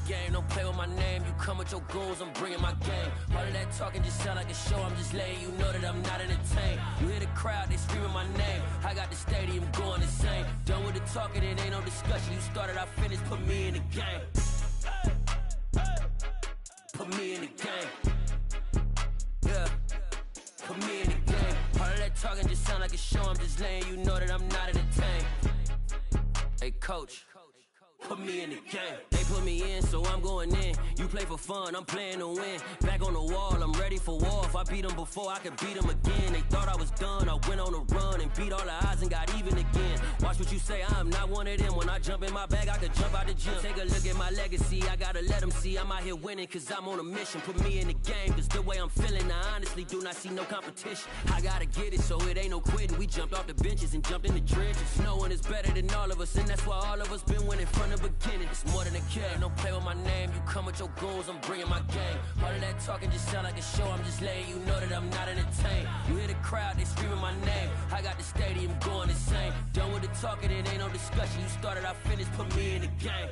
game, don't play with my name. You come with your goons, I'm bringing my game. All of that talking just sound like a show, I'm just letting you know that I'm not entertained. You hear the crowd, they screaming my name. I got the stadium going insane. Done with the talking, it ain't no discussion. You started, I finished, put me in the game. Put me in the game. Yeah, put me in the game. All of that talking just sound like a show, I'm just letting you know that I'm not entertained. Hey coach, put me in the game. They put me in, so I'm going in. You play for fun, I'm playing to win. Back on the wall, I'm ready for war. If I beat them before, I could beat them again. They thought I was done, I went on a run and beat all the odds and got even again. Watch what you say, I'm not one of them. When I jump in my bag, I could jump out the gym. Take a look at my legacy, I gotta let them see I'm out here winning, cause I'm on a mission. Put me in the game, cause the way I'm feeling, I honestly do not see no competition. I gotta get it, so it ain't no quitting. We jumped off the benches and jumped in the trenches. No one is better than all of us, and that's why all of us been winning from the beginning. It's more than a game, don't play with my name. You come with your goons, I'm bringing my game. All of that talking just sound like a show, I'm just letting you know that I'm not entertained. You hear the crowd, they screaming my name. I got the stadium going insane. Done with the talking, it ain't no discussion. You started, I finished, put me in the game.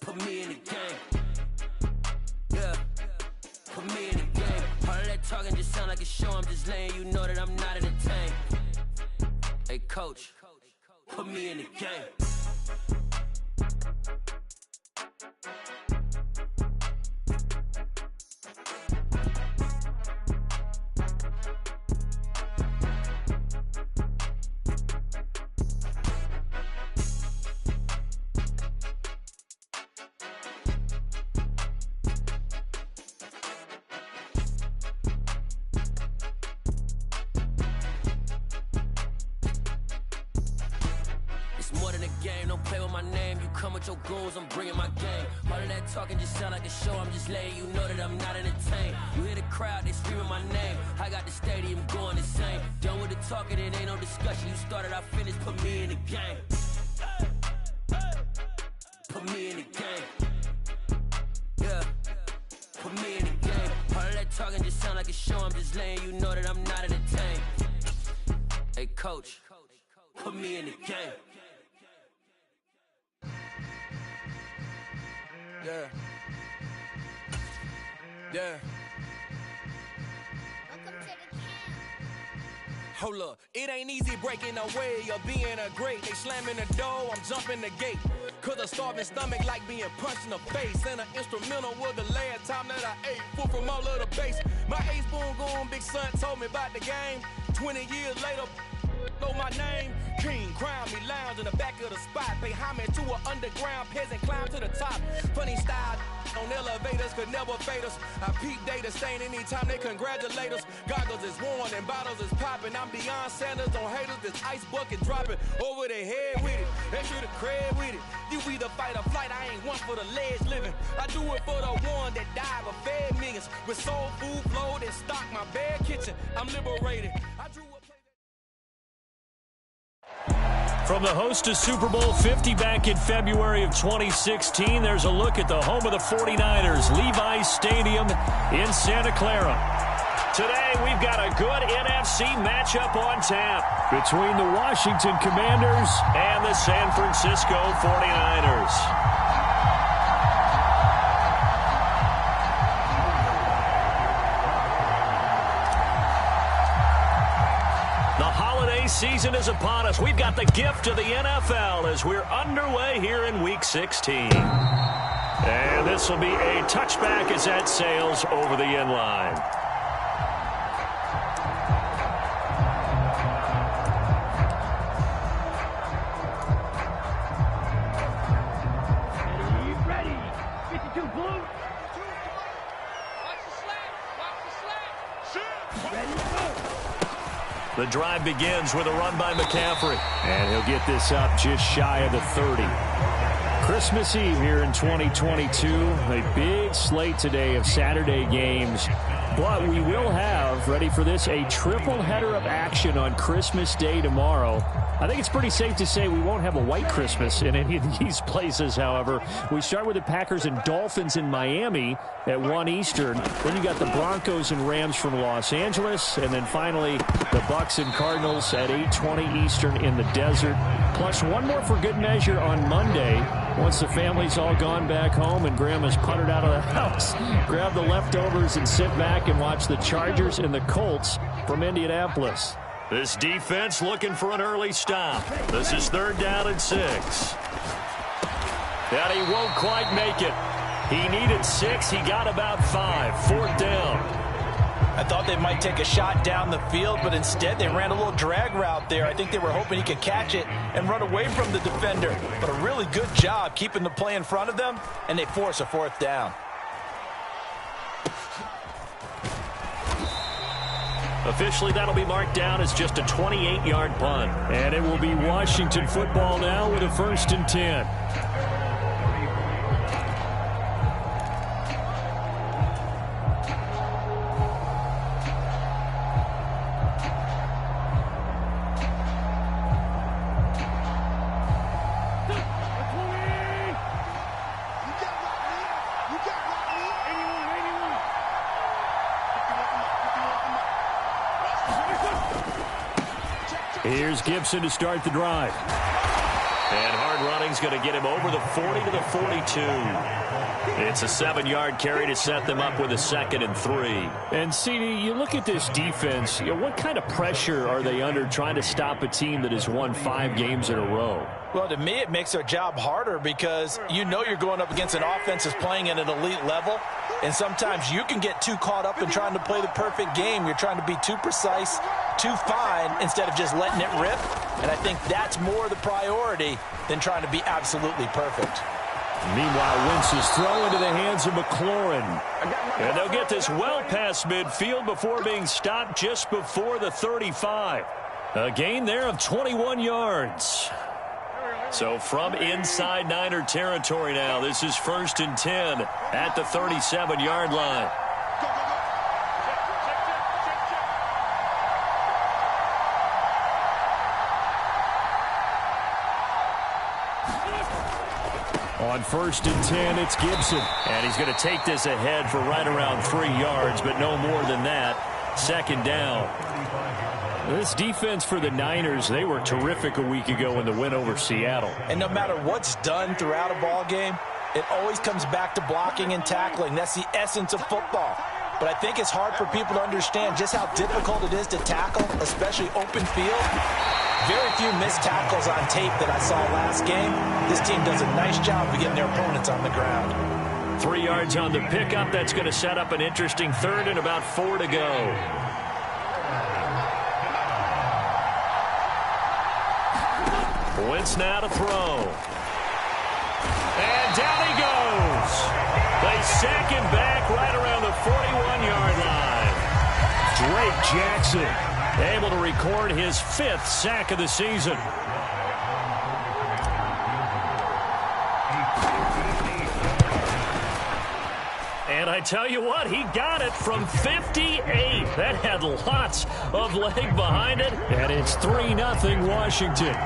Put me in the game. Yeah, put me in the game. All of that talking just sound like a show, I'm just letting you know that I'm not entertained. Hey coach, put me in the game. Your goons, I'm bringing my game. All of that talking just sound like a show, I'm just letting you know that I'm not entertained. You hear the crowd, they screaming my name. I got the stadium going insane. Done with the talking, it ain't no discussion. You started, I finished, put me in the game. Put me in the game. Yeah, put me in the game. All of that talking just sound like a show, I'm just letting you know that I'm not entertained. Hey coach, put me in the game. Yeah. Yeah. Hold up, it ain't easy breaking away or being a great. They slamming the door, I'm jumping the gate. Cause a starving stomach like being punched in the face. And an instrumental was the last time that I ate. Food from all of the bass. My ace boom goon, big son told me about the game. 20 years later, know my name. King, crown me, lounge in the back of the spot. Pay homage to an underground peasant, climb to the top. Funny style on elevators could never fade us. I peep data stain anytime they congratulate us. Goggles is worn and bottles is popping. I'm Deion Sanders on haters, this ice bucket dropping over their head with it. They should have cred with it. You either fight or flight, I ain't one for the ledge living. I do it for the one that died but fed millions. With soul food flowed and stocked my bare kitchen. I'm liberated. I drew a From the host of Super Bowl 50 back in February of 2016, there's a look at the home of the 49ers, Levi's Stadium in Santa Clara. Today, we've got a good NFC matchup on tap between the Washington Commanders and the San Francisco 49ers. Season is upon us. We've got the gift of the NFL as we're underway here in Week 16. And this will be a touchback as that sails over the end line. Ready. 52 blue. The drive begins with a run by McCaffrey. And he'll get this up just shy of the 30. Christmas Eve here in 2022. A big slate today of Saturday games. But we will have, ready for this, a triple header of action on Christmas Day tomorrow. I think it's pretty safe to say we won't have a white Christmas in any of these places, however. We start with the Packers and Dolphins in Miami at 1 Eastern. Then you got the Broncos and Rams from Los Angeles. And then finally, the Bucs and Cardinals at 8:20 Eastern in the desert. Plus one more for good measure on Monday. Once the family's all gone back home and Grandma's puttered out of the house, grab the leftovers and sit back and watch the Chargers and the Colts from Indianapolis. This defense looking for an early stop. This is 3rd down and 6. And he won't quite make it. He needed 6. He got about 5. 4th down. I thought they might take a shot down the field, but instead they ran a little drag route there. I think they were hoping he could catch it and run away from the defender. But a really good job keeping the play in front of them, and they force a 4th down. Officially, that'll be marked down as just a 28-yard punt. And it will be Washington football now with a 1st and 10. Here's Gibson to start the drive. And hard running's going to get him over the 40 to the 42. It's a 7-yard carry to set them up with a 2nd and 3. And, CD, you look at this defense, what kind of pressure are they under trying to stop a team that has won 5 games in a row? Well, to me, it makes their job harder because you know you're going up against an offense that's playing at an elite level. And sometimes you can get too caught up in trying to play the perfect game. You're trying to be too precise, too fine, instead of just letting it rip. And I think that's more the priority than trying to be absolutely perfect. Meanwhile, Wentz's throw into the hands of McLaurin. And they'll get this well past midfield before being stopped just before the 35. A gain there of 21 yards. So from inside Niner territory now, this is 1st and 10 at the 37-yard line. On 1st and 10, it's Gibson. And he's going to take this ahead for right around 3 yards, but no more than that. 2nd down. This defense for the Niners, they were terrific a week ago in the win over Seattle. And no matter what's done throughout a ball game, it always comes back to blocking and tackling. That's the essence of football. But I think it's hard for people to understand just how difficult it is to tackle, especially open field. Very few missed tackles on tape that I saw last game. This team does a nice job of getting their opponents on the ground. 3 yards on the pickup. That's going to set up an interesting 3rd and about 4 to go. Wentz now to throw. And down he goes. They sack him back right around the 41-yard line. Drake Jackson able to record his 5th sack of the season. And I tell you what, he got it from 58. That had lots of leg behind it. And it's 3-0 Washington.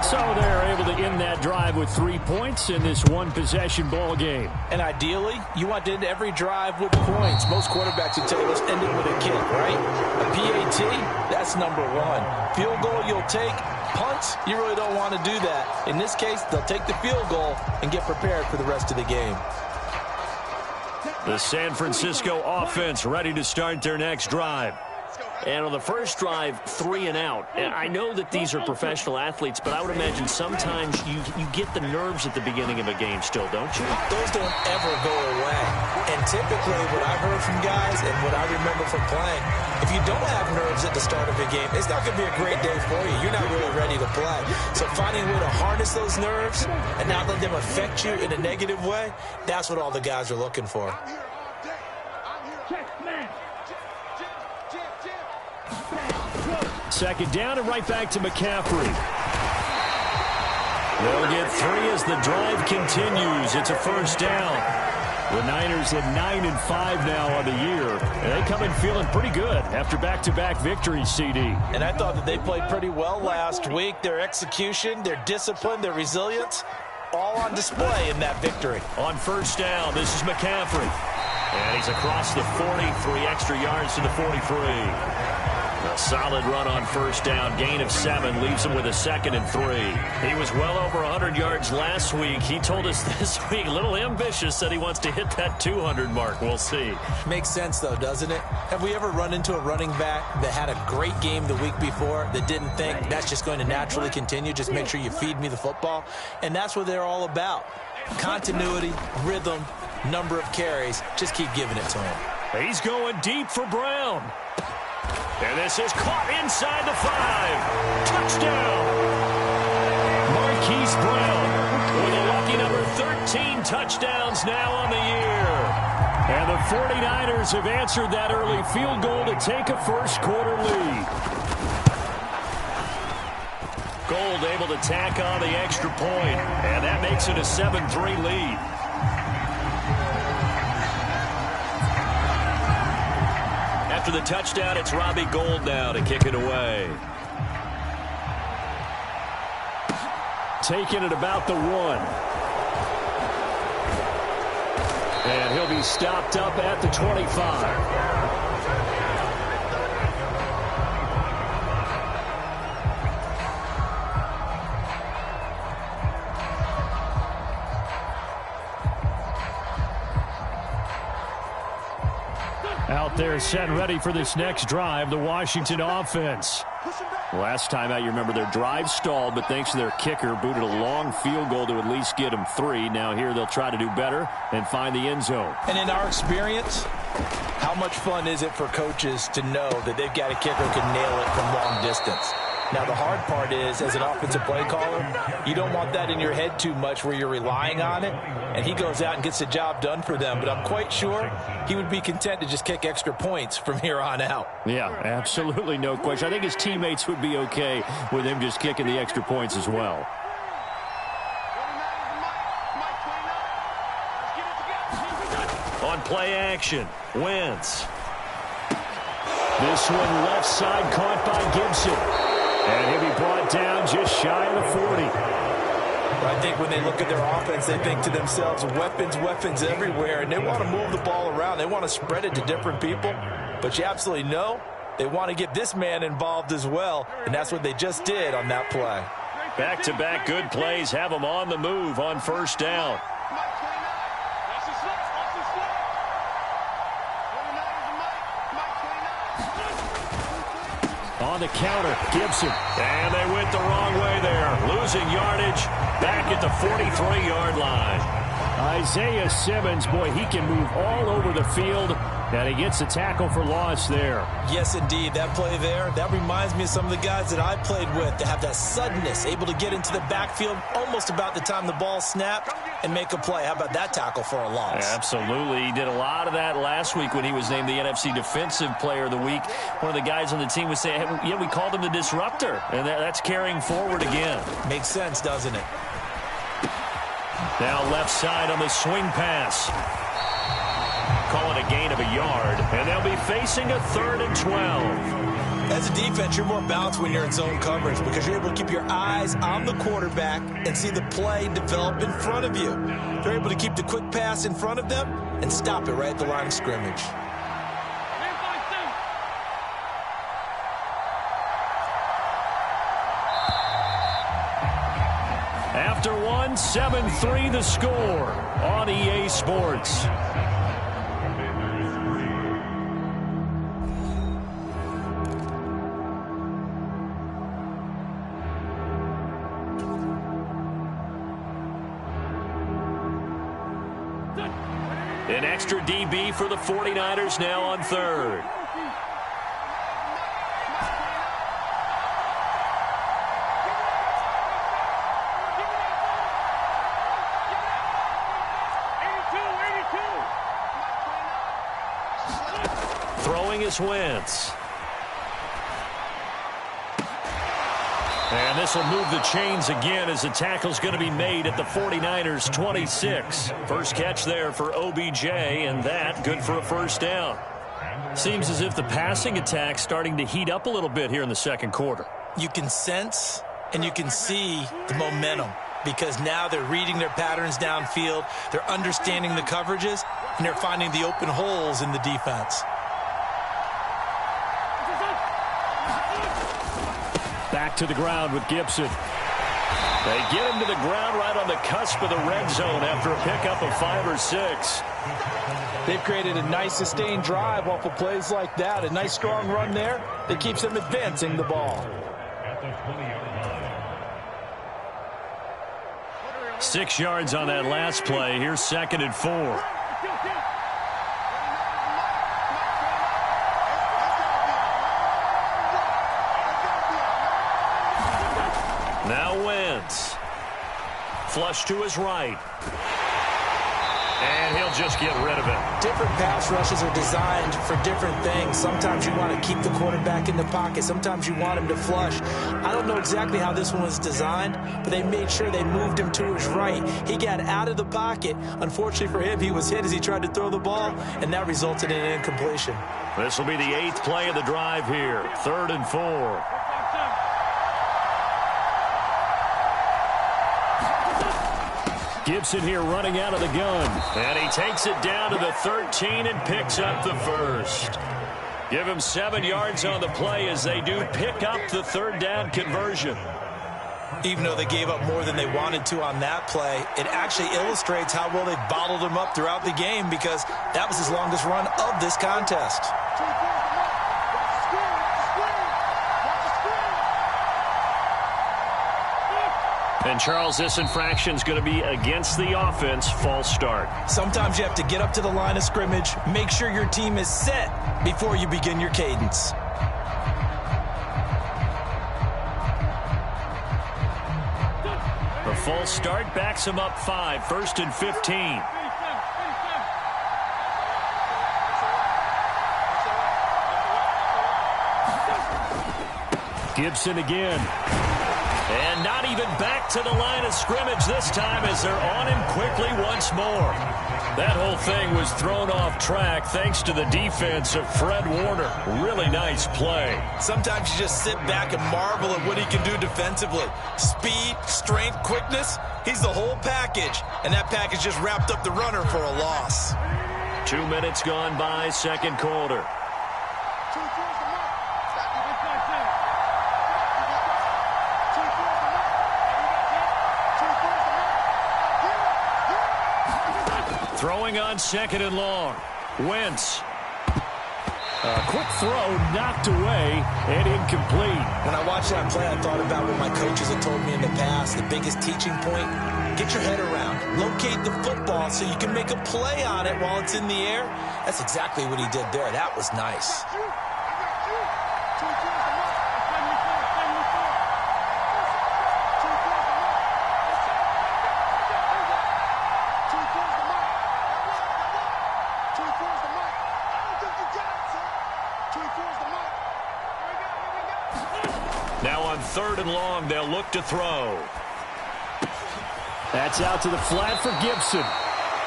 So they're able to end that drive with 3 points in this one-possession ball game. And ideally, you want to end every drive with points. Most quarterbacks would tell you, let's end it with a kick, right? A PAT, that's number 1. Field goal you'll take. Punts, you really don't want to do that. In this case, they'll take the field goal and get prepared for the rest of the game. The San Francisco offense ready to start their next drive. And on the first drive, 3 and out. And I know that these are professional athletes, but I would imagine sometimes you get the nerves at the beginning of a game still, don't you? Those don't ever go away. And typically what I've heard from guys and what I remember from playing, if you don't have nerves at the start of a game, it's not going to be a great day for you. You're not really ready to play. So finding a way to harness those nerves and not let them affect you in a negative way, that's what all the guys are looking for. Second down and right back to McCaffrey. They'll get 3 as the drive continues. It's a 1st down. The Niners at 9-5 now on the year. And they come in feeling pretty good after back-to-back victories, CD. And I thought that they played pretty well last week. Their execution, their discipline, their resilience, all on display in that victory. On 1st down, this is McCaffrey. And he's across the 40, 3 extra yards to the 43. A Solid run on first down. Gain of 7 leaves him with a 2nd and 3. He was well over 100 yards last week. He told us this week, a little ambitious, said he wants to hit that 200 mark. We'll see. Makes sense, though, doesn't it? Have we ever run into a running back that had a great game the week before that didn't think that's just going to naturally continue? Just make sure you feed me the football. And that's what they're all about. Continuity, rhythm, number of carries. Just keep giving it to him. He's going deep for Brown. And this is caught inside the 5. Touchdown. Marquise Brown with a lucky number 13 touchdowns now on the year. And the 49ers have answered that early field goal to take a first-quarter lead. Gold able to tack on the extra point, and that makes it a 7-3 lead. After the touchdown, it's Robbie Gould now to kick it away. Taking it about the 1. And he'll be stopped up at the 25. Out there set and ready for this next drive, the Washington offense. Last time out, you remember their drive stalled, but thanks to their kicker, booted a long field goal to at least get them 3. Now here they'll try to do better and find the end zone. And in our experience, how much fun is it for coaches to know that they've got a kicker who can nail it from long distance? Now, the hard part is, as an offensive play caller, you don't want that in your head too much where you're relying on it, and he goes out and gets the job done for them. But I'm quite sure he would be content to just kick extra points from here on out. Yeah, absolutely no question. I think his teammates would be okay with him just kicking the extra points as well. On play action, Wentz. This one left side caught by Gibson. And he'll be brought down just shy of the 40. I think when they look at their offense, they think to themselves, weapons, weapons everywhere, and they want to move the ball around. They want to spread it to different people. But you absolutely know they want to get this man involved as well, and that's what they just did on that play. Back-to-back good plays have them on the move on first down. On the counter, Gibson. And they went the wrong way there. Losing yardage back at the 43-yard line. Isaiah Simmons, boy, he can move all over the field. And he gets a tackle for loss there. Yes, indeed. That play there, that reminds me of some of the guys that I played with that have that suddenness, able to get into the backfield almost about the time the ball snapped and make a play. How about that tackle for a loss? Absolutely. He did a lot of that last week when he was named the NFC Defensive Player of the Week. One of the guys on the team was saying, hey, yeah, we called him the disruptor. And that's carrying forward again. Makes sense, doesn't it? Now left side on the swing pass. Call it a gain of a yard, and they'll be facing a 3rd and 12. As a defense, you're more balanced when you're in zone coverage because you're able to keep your eyes on the quarterback and see the play develop in front of you. They're able to keep the quick pass in front of them and stop it right at the line of scrimmage. After one, 7-3 the score on EA Sports. An extra DB for the 49ers now on 3rd. Throwing is Wentz. And this will move the chains again as the tackle's going to be made at the 49ers 26. First catch there for OBJ, and that good for a first down. Seems as if the passing attack's starting to heat up a little bit here in the second quarter. You can sense and you can see the momentum because now they're reading their patterns downfield, they're understanding the coverages, and they're finding the open holes in the defense. back to the ground with Gibson. They get him to the ground right on the cusp of the red zone after a pickup of 5 or 6. They've created a nice sustained drive off of plays like that. A nice strong run there that keeps them advancing the ball. 6 yards on that last play. Here's 2nd and 4. Now Wentz. Flush to his right. And he'll just get rid of it. Different pass rushes are designed for different things. Sometimes you want to keep the quarterback in the pocket. Sometimes you want him to flush. I don't know exactly how this one was designed, but they made sure they moved him to his right. He got out of the pocket. Unfortunately for him, he was hit as he tried to throw the ball, and that resulted in an incompletion. This will be the 8th play of the drive here. 3rd and 4. Gibson here running out of the gun. And he takes it down to the 13 and picks up the first. Give him 7 yards on the play as they do pick up the 3rd down conversion. Even though they gave up more than they wanted to on that play, it actually illustrates how well they've bottled him up throughout the game because that was his longest run of this contest. And, Charles, this infraction is going to be against the offense. False start. Sometimes you have to get up to the line of scrimmage, make sure your team is set before you begin your cadence. The false start backs him up 5, 1st and 15. Gibson again. And not even back to the line of scrimmage this time as they're on him quickly once more. That whole thing was thrown off track thanks to the defense of Fred Warner. Really nice play. Sometimes you just sit back and marvel at what he can do defensively. Speed, strength, quickness, he's the whole package. And that package just wrapped up the runner for a loss. 2 minutes gone by, 2nd quarter. Throwing on 2nd and long. Wentz. A quick throw knocked away and incomplete. When I watched that play, I thought about what my coaches have told me in the past. The biggest teaching point, get your head around. Locate the football so you can make a play on it while it's in the air. That's exactly what he did there. That was nice. Now on 3rd and long, they'll look to throw. That's out to the flat for Gibson.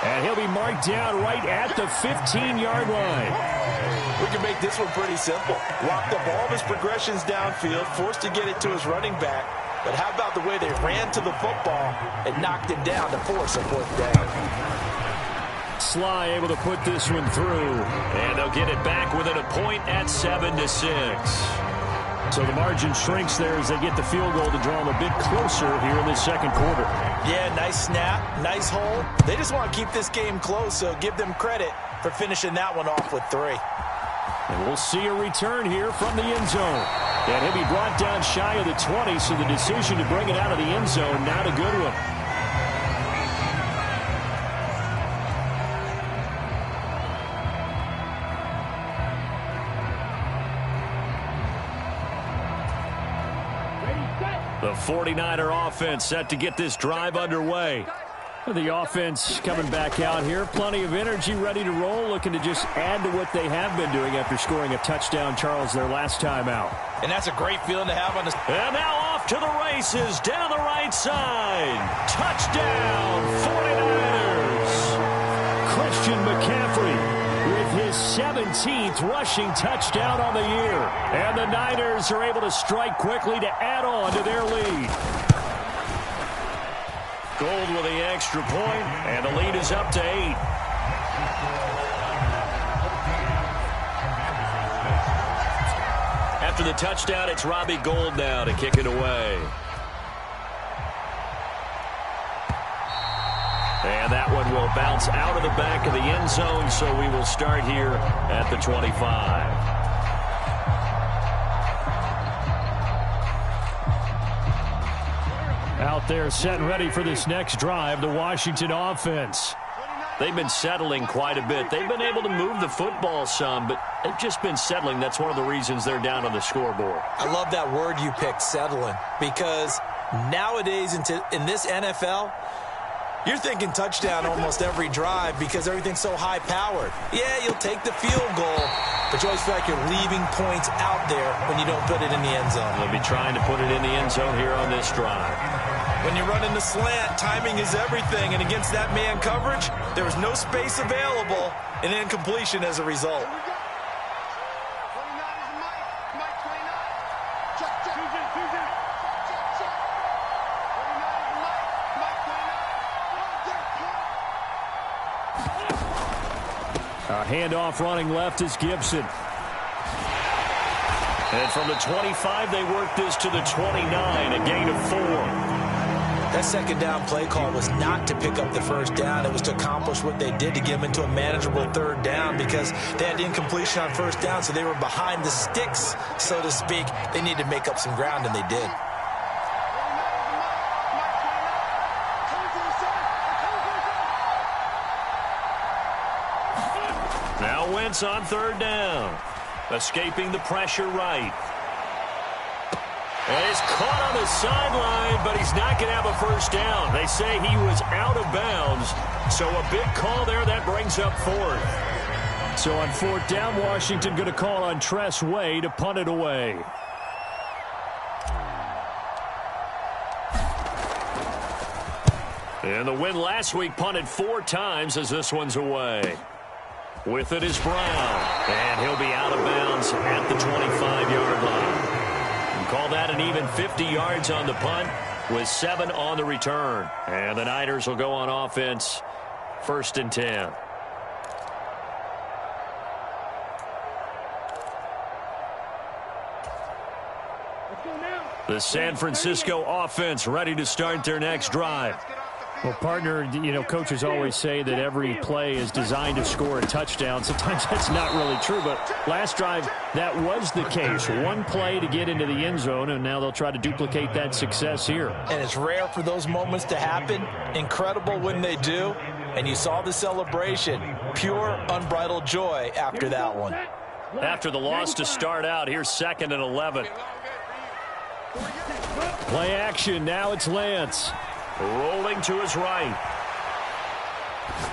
And he'll be marked down right at the 15-yard line. We can make this one pretty simple. Lock up all of his progressions downfield, forced to get it to his running back. But how about the way they ran to the football and knocked him down to force a 4th down? Sly able to put this one through. And they'll get it back within a point at 7-6. So the margin shrinks there as they get the field goal to draw them a bit closer here in the 2nd quarter. Yeah, nice snap, nice hole. They just want to keep this game close, so give them credit for finishing that one off with 3. And we'll see a return here from the end zone. And he'll be brought down shy of the 20, so the decision to bring it out of the end zone, not a good one. The 49er offense set to get this drive underway. The offense coming back out here. Plenty of energy, ready to roll, looking to just add to what they have been doing after scoring a touchdown, Charles, their last time out. And that's a great feeling to have on this. And now off to the races down the right side. Touchdown, 49ers. Christian McCaffrey with his 17th rushing touchdown on the year. And the Niners are able to strike quickly to add on to their lead. Gold with the extra point, and the lead is up to 8. After the touchdown, it's Robbie Gould now to kick it away. And that one will bounce out of the back of the end zone, so we will start here at the 25. Out there set and ready for this next drive, the Washington offense. They've been settling quite a bit. They've been able to move the football some, but they've just been settling. That's one of the reasons they're down on the scoreboard. I love that word you picked, settling, because nowadays in this NFL, you're thinking touchdown almost every drive because everything's so high-powered. Yeah, you'll take the field goal, but you always feel like you're leaving points out there when you don't put it in the end zone. They'll be trying to put it in the end zone here on this drive. When you're running the slant, timing is everything, and against that man coverage, there was no space available, and incompletion as a result. A handoff running left is Gibson. And from the 25, they work this to the 29, a gain of 4. That second down play call was not to pick up the first down. It was to accomplish what they did to get them into a manageable third down because they had incompletion on first down, so they were behind the sticks, so to speak. They needed to make up some ground, and they did. Now Wentz on third down. Escaping the pressure right. And he's caught on the sideline, but he's not going to have a first down. They say he was out of bounds. So a big call there. That brings up fourth. So on fourth down, Washington going to call on Tress Way to punt it away. And the win last week punted 4 times as this one's away. With it is Brown. And he'll be out of bounds at the 25-yard line. Call that an even 50 yards on the punt with 7 on the return. And the Niners will go on offense, 1st and 10. The San Francisco offense ready to start their next drive. Well, partner, coaches always say that every play is designed to score a touchdown. Sometimes that's not really true, but last drive, that was the case. One play to get into the end zone, and now they'll try to duplicate that success here. And it's rare for those moments to happen. Incredible when they do. And you saw the celebration. Pure, unbridled joy after that one. After the loss to start out, here's 2nd and 11. Play action. Now it's Lance. Rolling to his right.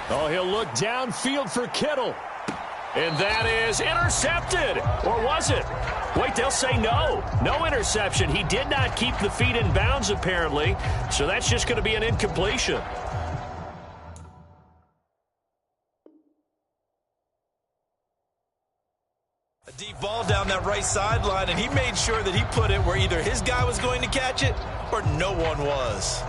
Oh, he'll look downfield for Kittle. And that is intercepted. Or was it? Wait, they'll say no. No interception. He did not keep the feet in bounds, apparently. So that's just going to be an incompletion. A deep ball down that right sideline, and he made sure that he put it where either his guy was going to catch it or no one was.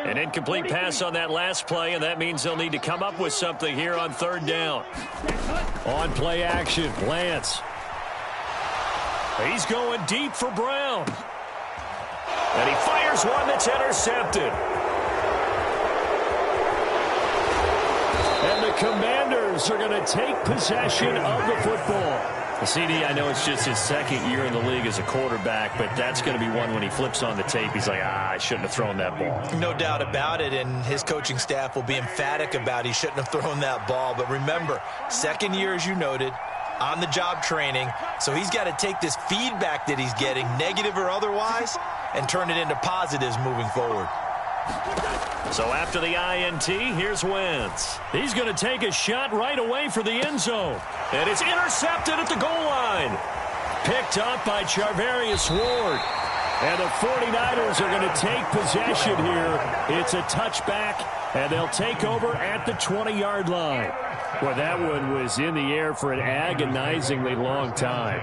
An incomplete pass on that last play, and that means they'll need to come up with something here on 3rd down. On play action, Lance. He's going deep for Brown. And he fires one that's intercepted. And the Commanders are going to take possession of the football. CD, I know it's just his 2nd year in the league as a quarterback, but that's going to be one when he flips on the tape. He's like, I shouldn't have thrown that ball. No doubt about it, and his coaching staff will be emphatic about he shouldn't have thrown that ball. But remember, 2nd year, as you noted, on-the-job training, so he's got to take this feedback that he's getting, negative or otherwise, and turn it into positives moving forward. So after the INT, here's Wentz. He's going to take a shot right away for the end zone. And it's intercepted at the goal line. Picked up by Charvarius Ward. And the 49ers are going to take possession here. It's a touchback, and they'll take over at the 20-yard line. Well, that one was in the air for an agonizingly long time.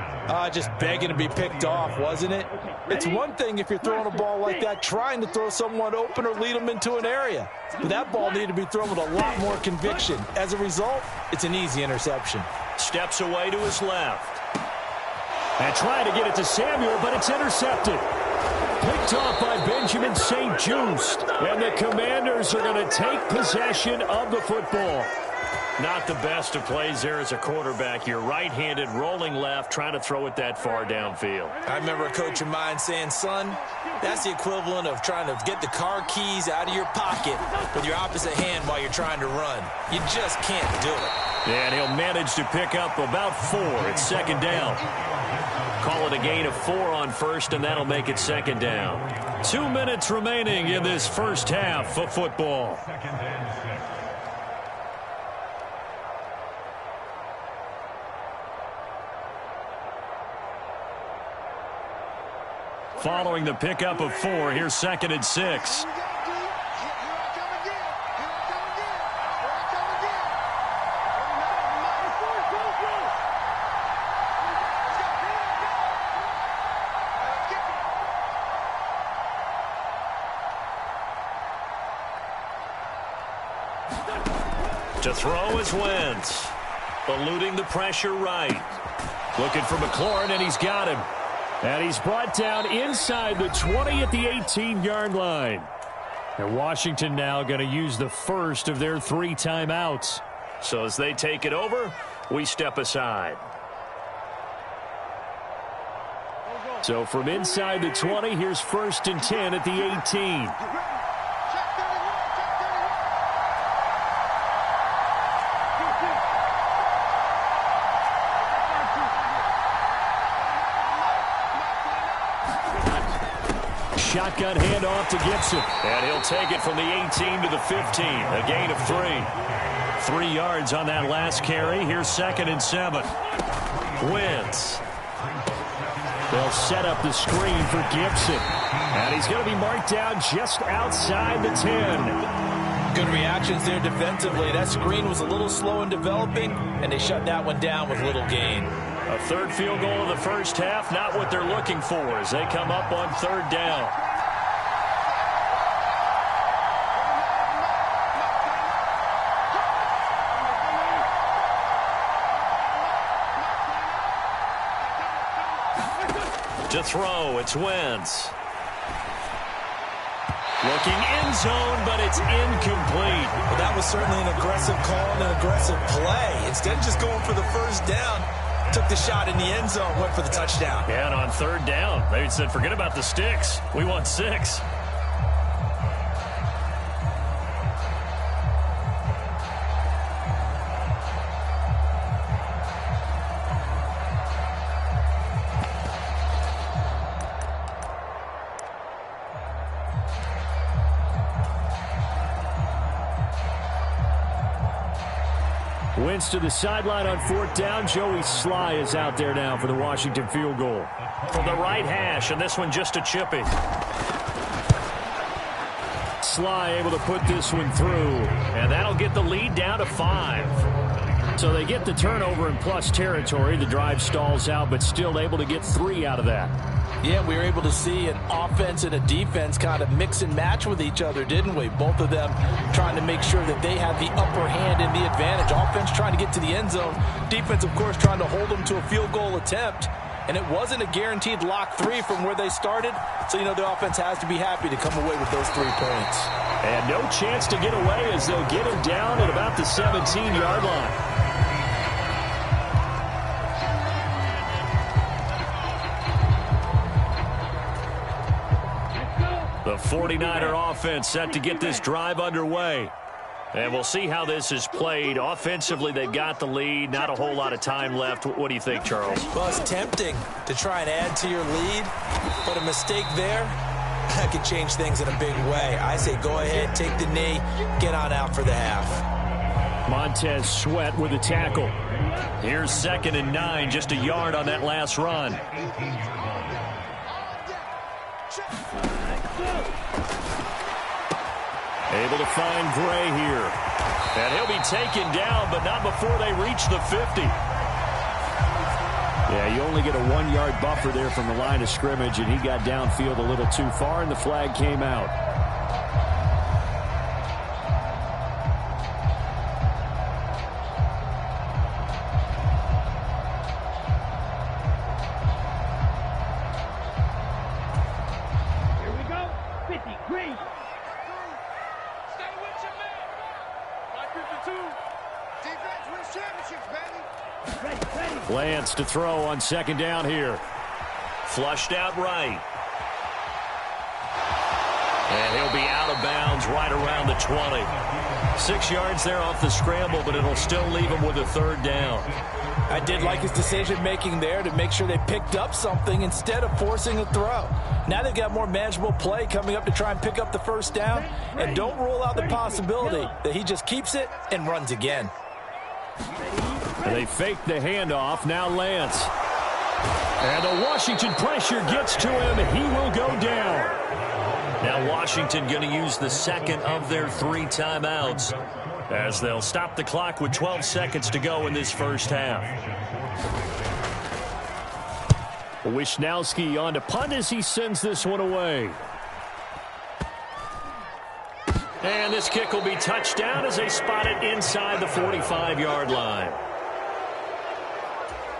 Just begging to be picked off, wasn't it? It's one thing if you're throwing a ball like that, trying to throw someone open or lead them into an area. But that ball needed to be thrown with a lot more conviction. As a result, it's an easy interception. Steps away to his left. And trying to get it to Samuel, but it's intercepted. Picked off by Benjamin St. Juste. And the Commanders are going to take possession of the football. Not the best of plays there as a quarterback. You're right-handed, rolling left, trying to throw it that far downfield. I remember a coach of mine saying, son, that's the equivalent of trying to get the car keys out of your pocket with your opposite hand while you're trying to run. You just can't do it. And he'll manage to pick up about 4. It's second down. Call it a gain of 4 on first, and that'll make it second down. 2 minutes remaining in this first half of football. Following the pickup of 4, here's second and 6. To throw is Wentz. Eluding the pressure right. Looking for McLaurin, and he's got him. And he's brought down inside the 20 at the 18-yard line. And Washington now going to use the first of their 3 timeouts. So as they take it over, we step aside. So from inside the 20, here's 1st and 10 at the 18. Shotgun handoff to Gibson. And he'll take it from the 18 to the 15. A gain of 3. 3 yards on that last carry. Here's second and 7. Wentz. They'll set up the screen for Gibson. And he's going to be marked down just outside the 10. Good reactions there defensively. That screen was a little slow in developing, and they shut that one down with little gain. A third field goal of the first half, not what they're looking for as they come up on 3rd down. To throw, it's Wentz. Looking end zone, but it's incomplete. Well, that was certainly an aggressive call and an aggressive play. Instead of just going for the first down, took the shot in the end zone, went for the touchdown. Yeah, and on 3rd down, they said, forget about the sticks. We want 6. Wentz to the sideline on 4th down. Joey Sly is out there now for the Washington field goal. From the right hash, and this one just a chippy. Sly able to put this one through. And that'll get the lead down to 5. So they get the turnover in plus territory. The drive stalls out, but still able to get 3 out of that. Yeah, we were able to see an offense and a defense kind of mix and match with each other, didn't we? Both of them trying to make sure that they have the upper hand and the advantage. Offense trying to get to the end zone. Defense, of course, trying to hold them to a field goal attempt. And it wasn't a guaranteed lock 3 from where they started. So, the offense has to be happy to come away with those 3 points. And no chance to get away as they'll get him down at about the 17-yard line. The 49er offense set to get this drive underway. And we'll see how this is played. Offensively, they've got the lead. Not a whole lot of time left. What do you think, Charles? Well, it's tempting to try and add to your lead, but a mistake there, that could change things in a big way. I say go ahead, take the knee, get on out for the half. Montez Sweat with a tackle. Here's 2nd and 9, just a yard on that last run. Able able to find Gray here. And he'll be taken down, but not before they reach the 50. Yeah, you only get a 1-yard buffer there from the line of scrimmage, and he got downfield a little too far, and the flag came out. Here we go. 50, green. Stay with your man. 552. Defense wins championships, baby. Ready. Lance to throw on second down here. Flushed out right. And he'll be out of bounds right around the 20. 6 yards there off the scramble, but it'll still leave him with a third down. I did like his decision-making there to make sure they picked up something instead of forcing a throw. Now they've got more manageable play coming up to try and pick up the first down. And don't rule out the possibility that he just keeps it and runs again. They fake the handoff. Now Lance. And the Washington pressure gets to him. He will go down. Now Washington going to use the second of their 3 timeouts as they'll stop the clock with 12 seconds to go in this first half. Wisnowski on to punt as he sends this one away. And this kick will be touchdown as they spot it inside the 45-yard line.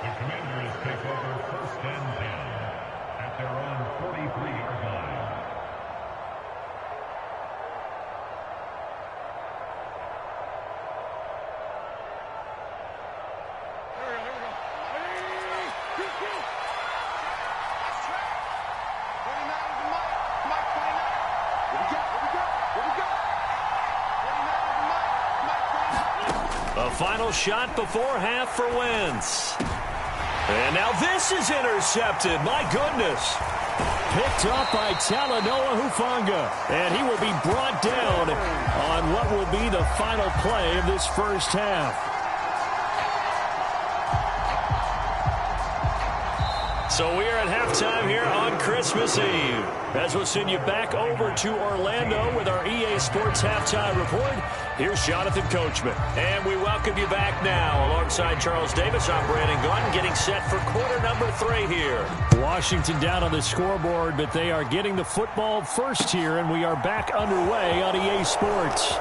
The Commanders take over first and 10 at their own 43-yard line. A final shot before half for Wentz. And now this is intercepted. My goodness. Picked up by Talanoa Hufanga. And he will be brought down on what will be the final play of this first half. So we are at halftime here on Christmas Eve. As we'll send you back over to Orlando with our EA Sports Halftime Report, here's Jonathan Coachman. And we welcome you back now. Alongside Charles Davis, I'm Brandon Gordon, getting set for quarter number 3 here. Washington down on the scoreboard, but they are getting the football first here, and we are back underway on EA Sports.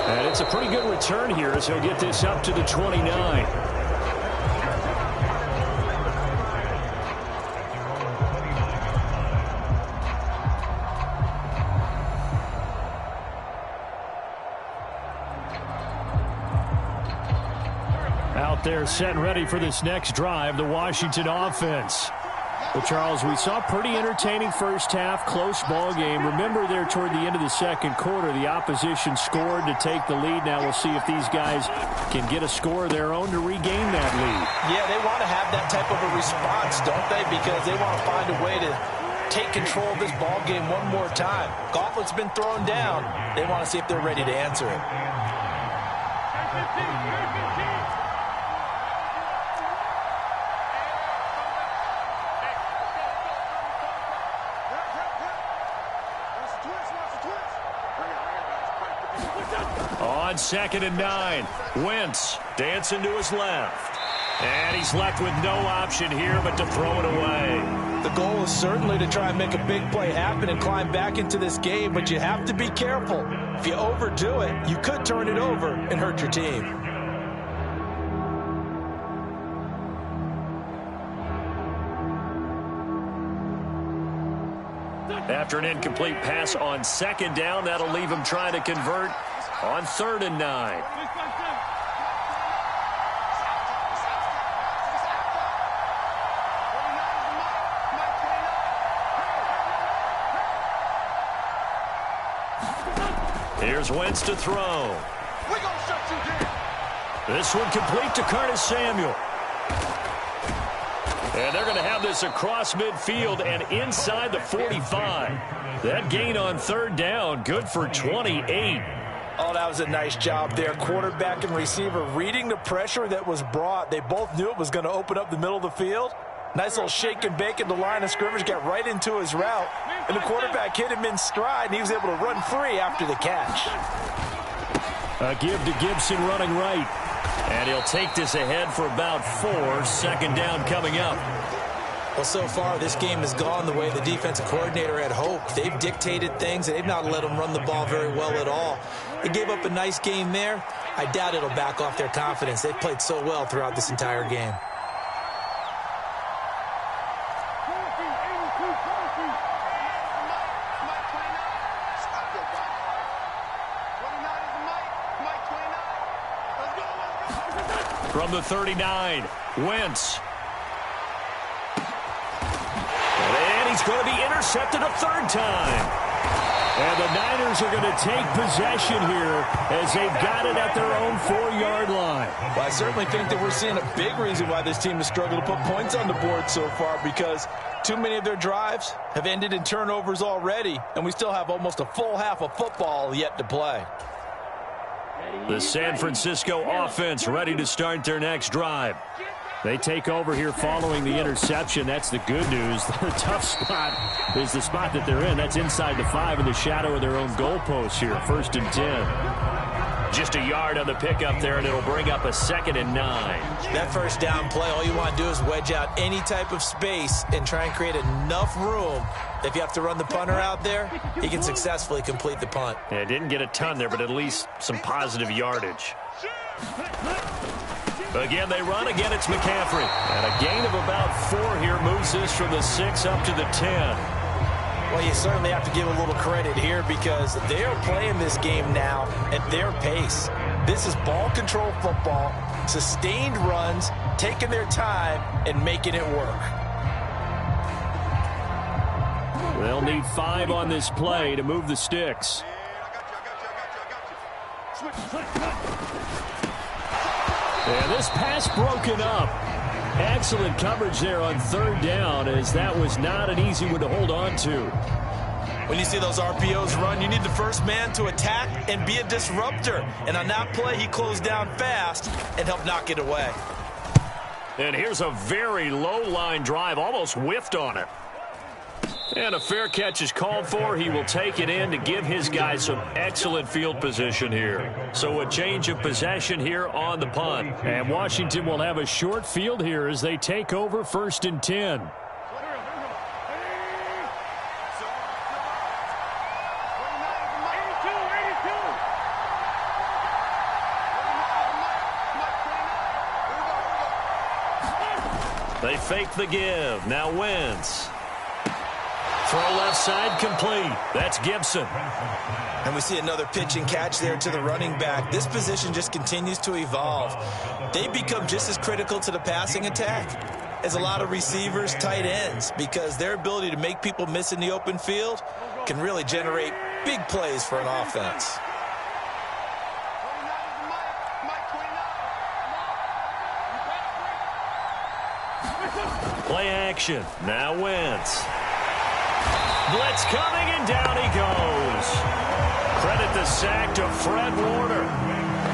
And it's a pretty good return here as he'll get this up to the 29. Out there set and ready for this next drive, the Washington offense. Well, Charles, we saw pretty entertaining first half, close ball game. Remember there toward the end of the second quarter, the opposition scored to take the lead. Now we'll see if these guys can get a score of their own to regain that lead. Yeah, they want to have that type of a response, don't they? Because they want to find a way to take control of this ball game one more time. Gauntlet's been thrown down. They want to see if they're ready to answer it. On 2nd and 9, Wentz dancing to his left. And he's left with no option here but to throw it away. The goal is certainly to try and make a big play happen and climb back into this game, but you have to be careful. If you overdo it, you could turn it over and hurt your team. After an incomplete pass on 2nd down, that'll leave him trying to convert on 3rd and 9. Here's Wentz to throw. This one complete to Curtis Samuel. And they're going to have this across midfield and inside the 45. That gain on 3rd down, good for 28. Oh, that was a nice job there. Quarterback and receiver reading the pressure that was brought. They both knew it was going to open up the middle of the field. Nice little shake and bake at the line of scrimmage. Got right into his route. and the quarterback hit him in stride, and he was able to run free after the catch. A give to Gibson running right. And he'll take this ahead for about 4. Second down coming up. Well, so far, this game has gone the way the defensive coordinator had hoped. They've dictated things, and they've not let them run the ball very well at all. They gave up a nice game there. I doubt it'll back off their confidence. They've played so well throughout this entire game. From the 39, Wentz. And he's going to be intercepted a third time. And the Niners are going to take possession here as they've got it at their own 4-yard line. Well, I certainly think that we're seeing a big reason why this team has struggled to put points on the board so far, because too many of their drives have ended in turnovers already, and we still have almost a full half of football yet to play. The San Francisco offense ready to start their next drive. They take over here following the interception. That's the good news. The tough spot is the spot that they're in. That's inside the 5 in the shadow of their own goalpost here. 1st and 10. Just a yard on the pickup there, and it'll bring up a 2nd and 9. That first down play, all you want to do is wedge out any type of space and try and create enough room. If you have to run the punter out there, he can successfully complete the punt. Yeah, didn't get a ton there, but at least some positive yardage. Again, they run. Again, it's McCaffrey. And a gain of about 4 here moves this from the 6 up to the 10. Well, you certainly have to give a little credit here because they are playing this game now at their pace. This is ball control football, sustained runs, taking their time, and making it work. They'll need 5 on this play to move the sticks. And this pass broken up. Excellent coverage there on 3rd down, as that was not an easy one to hold on to. When you see those RPOs run, you need the first man to attack and be a disruptor. And on that play, he closed down fast and helped knock it away. And here's a very low-line drive, almost whiffed on it. And a fair catch is called for. He will take it in to give his guys some excellent field position here. So a change of possession here on the punt. And Washington will have a short field here as they take over 1st and 10. They fake the give. Now Wentz. Throw left side complete. That's Gibson. And we see another pitch and catch there to the running back. This position just continues to evolve. They become just as critical to the passing attack as a lot of receivers, tight ends, because their ability to make people miss in the open field can really generate big plays for an offense. Play action. Now Wentz. Blitz coming, and down he goes. Credit the sack to Fred Warner.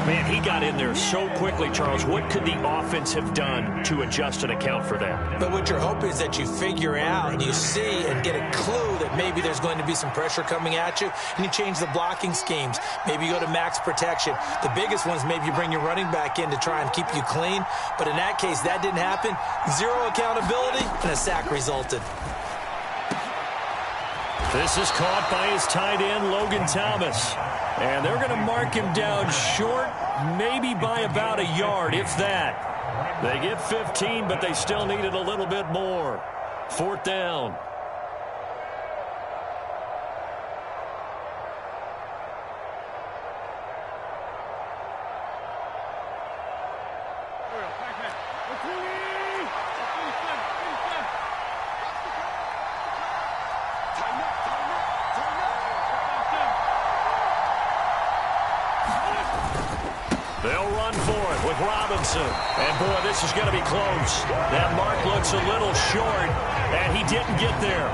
Man, he got in there so quickly, Charles. What could the offense have done to adjust and account for that? But what you're hoping is that you figure out and you see and get a clue that maybe there's going to be some pressure coming at you, and you change the blocking schemes. Maybe you go to max protection. The biggest one is maybe you bring your running back in to try and keep you clean. But in that case, that didn't happen. Zero accountability, and a sack resulted. This is caught by his tight end, Logan Thomas. And they're going to mark him down short, maybe by about a yard, if that. They get 15, but they still needed a little bit more. 4th down. And, boy, this is going to be close. That mark looks a little short, and he didn't get there.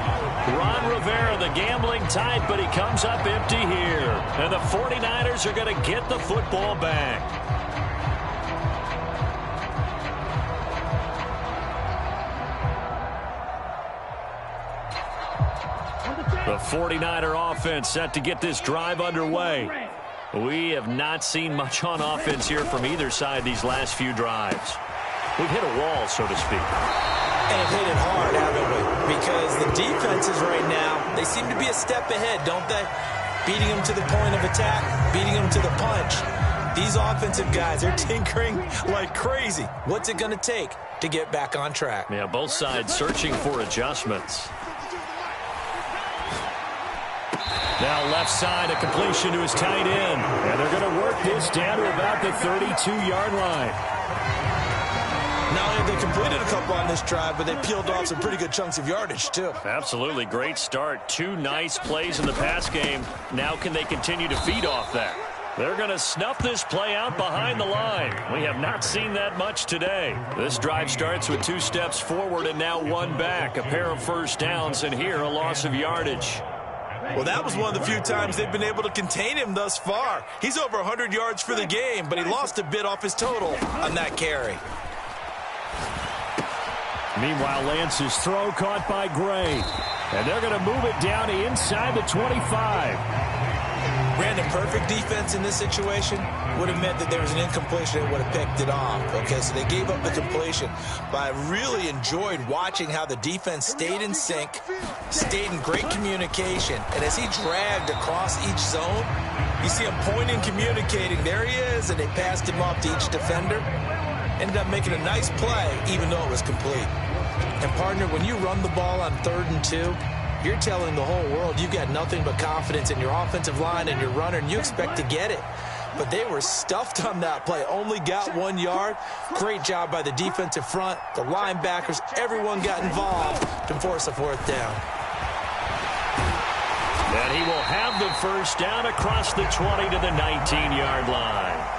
Ron Rivera, the gambling type, but he comes up empty here. And the 49ers are going to get the football back. The 49er offense set to get this drive underway. We have not seen much on offense here from either side these last few drives. We've hit a wall, so to speak. And hit it hard, haven't we? Because the defenses right now, they seem to be a step ahead, don't they? Beating them to the point of attack, beating them to the punch. These offensive guys, they're tinkering like crazy. What's it going to take to get back on track? Yeah, both sides searching for adjustments. Now left side, a completion to his tight end. And they're going to work this down to about the 32-yard line. Not only have they completed a couple on this drive, but they peeled off some pretty good chunks of yardage, too. Absolutely great start. 2 nice plays in the pass game. Now can they continue to feed off that? They're going to snuff this play out behind the line. We have not seen that much today. This drive starts with 2 steps forward and now 1 back. A pair of first downs, and here a loss of yardage. Well, that was one of the few times they've been able to contain him thus far. He's over 100 yards for the game, but he lost a bit off his total on that carry. Meanwhile, Lance's throw caught by Gray. And they're going to move it down to inside the 25. Brandon, perfect defense in this situation would have meant that there was an incompletion and would have picked it off. Okay, so they gave up the completion. But I really enjoyed watching how the defense stayed in sync, stayed in great communication. And as he dragged across each zone, you see him pointing, communicating. There he is, and they passed him off to each defender. Ended up making a nice play, even though it was complete. And, partner, when you run the ball on 3rd and 2, you're telling the whole world you've got nothing but confidence in your offensive line and your runner, and you expect to get it. But they were stuffed on that play. Only got 1 yard. Great job by the defensive front, the linebackers. Everyone got involved to force a 4th down. And he will have the first down across the 20 to the 19-yard line.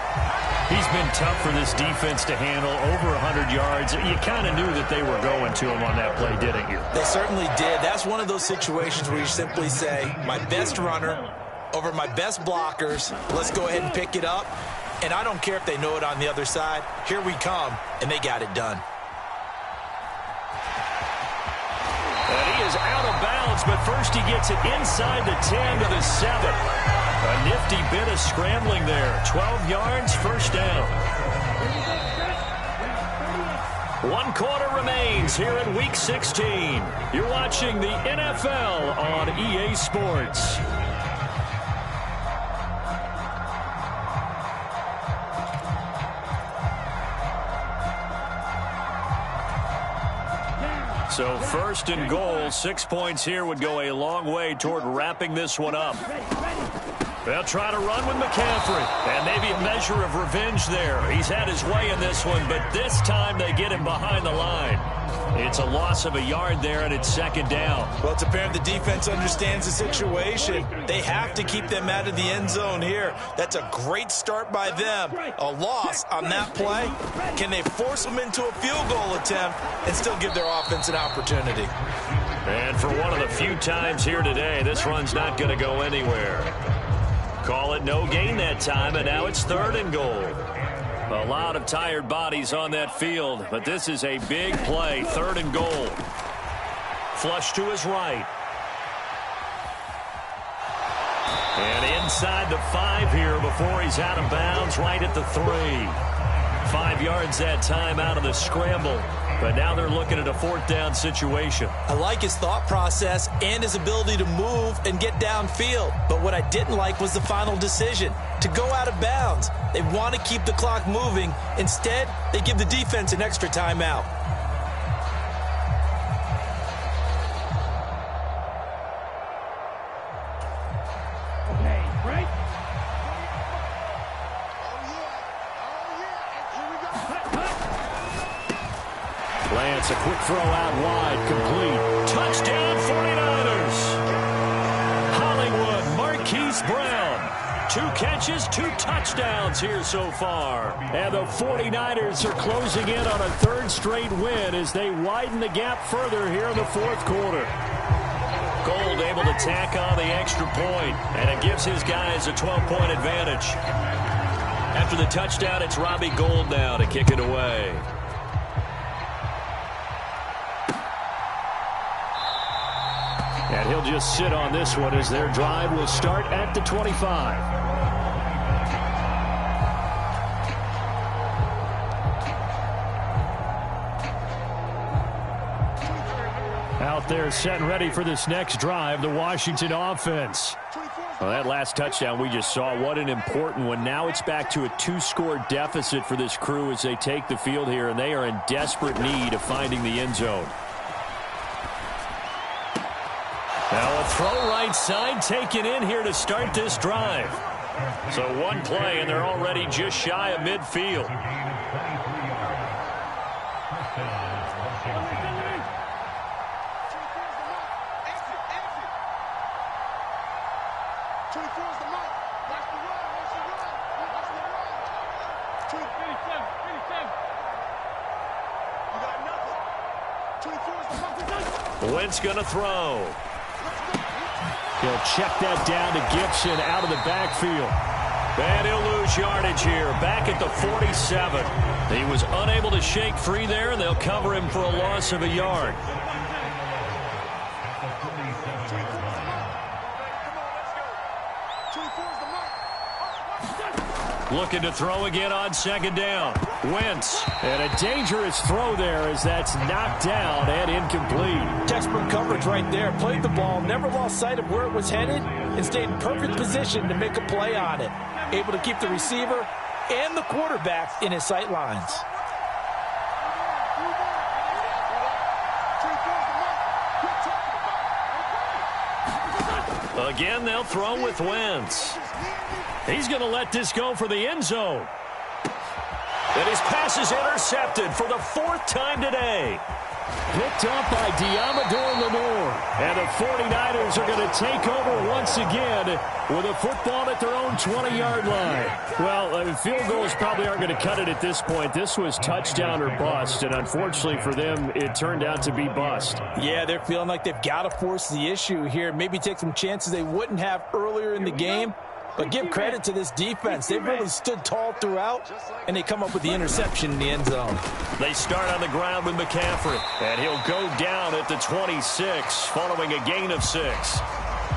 He's been tough for this defense to handle, over 100 yards. You kind of knew that they were going to him on that play, didn't you? They certainly did. That's one of those situations where you simply say, my best runner over my best blockers, let's go ahead and pick it up. And I don't care if they know it on the other side. Here we come, and they got it done. And he is out of bounds, but first he gets it inside the 10 to the 7. A nifty bit of scrambling there. 12 yards, first down. 1 quarter remains here in Week 16. You're watching the NFL on EA Sports. So 1st and goal, 6 points here would go a long way toward wrapping this one up. They'll try to run with McCaffrey, and maybe a measure of revenge there. He's had his way in this one, but this time they get him behind the line. It's a loss of a yard there, and it's 2nd down. Well, it's apparent the defense understands the situation. They have to keep them out of the end zone here. That's a great start by them. A loss on that play. Can they force them into a field goal attempt and still give their offense an opportunity? And for one of the few times here today, this run's not going to go anywhere. Call it no gain that time, and now it's 3rd and goal. A lot of tired bodies on that field, but this is a big play. 3rd and goal. Flush to his right. And inside the 5 here before he's out of bounds, right at the 3. 5 yards that time out of the scramble. But now they're looking at a 4th down situation. I like his thought process and his ability to move and get downfield. But what I didn't like was the final decision, to go out of bounds. They want to keep the clock moving. Instead, they give the defense an extra timeout. Okay, right? Lance, a quick throw out wide, complete. Touchdown 49ers. Hollywood, Marquise Brown. 2 catches, 2 touchdowns here so far. And the 49ers are closing in on a 3rd straight win as they widen the gap further here in the 4th quarter. Gold able to tack on the extra point, and it gives his guys a 12-point advantage. After the touchdown, it's Robbie Gould now to kick it away. And he'll just sit on this one as their drive will start at the 25. Out there set and ready for this next drive, the Washington offense. Well, that last touchdown we just saw, what an important one. Now it's back to a 2-score deficit for this crew as they take the field here, and they are in desperate need of finding the end zone. Now a throw right side taken in here to start this drive. So one play, and they're already just shy of midfield. Wentz going to throw. He'll check that down to Gibson out of the backfield. And he'll lose yardage here, back at the 47. He was unable to shake free there, and they'll cover him for a loss of a yard. Looking to throw again on second down. Wentz. And a dangerous throw there as that's knocked down and incomplete. Textbook coverage right there. Played the ball, never lost sight of where it was headed, and stayed in perfect position to make a play on it. Able to keep the receiver and the quarterback in his sight lines. Again, they'll throw with Wentz. He's going to let this go for the end zone. And his pass is intercepted for the 4th time today. Picked up by Diamador Lenore. And the 49ers are going to take over once again with a football at their own 20-yard line. Well, field goals probably aren't going to cut it at this point. This was touchdown or bust, and unfortunately for them, it turned out to be bust. Yeah, they're feeling like they've got to force the issue here. Maybe take some chances they wouldn't have earlier in the game. But give credit to this defense. They've really stood tall throughout, and they come up with the interception in the end zone. They start on the ground with McCaffrey, and he'll go down at the 26 following a gain of 6.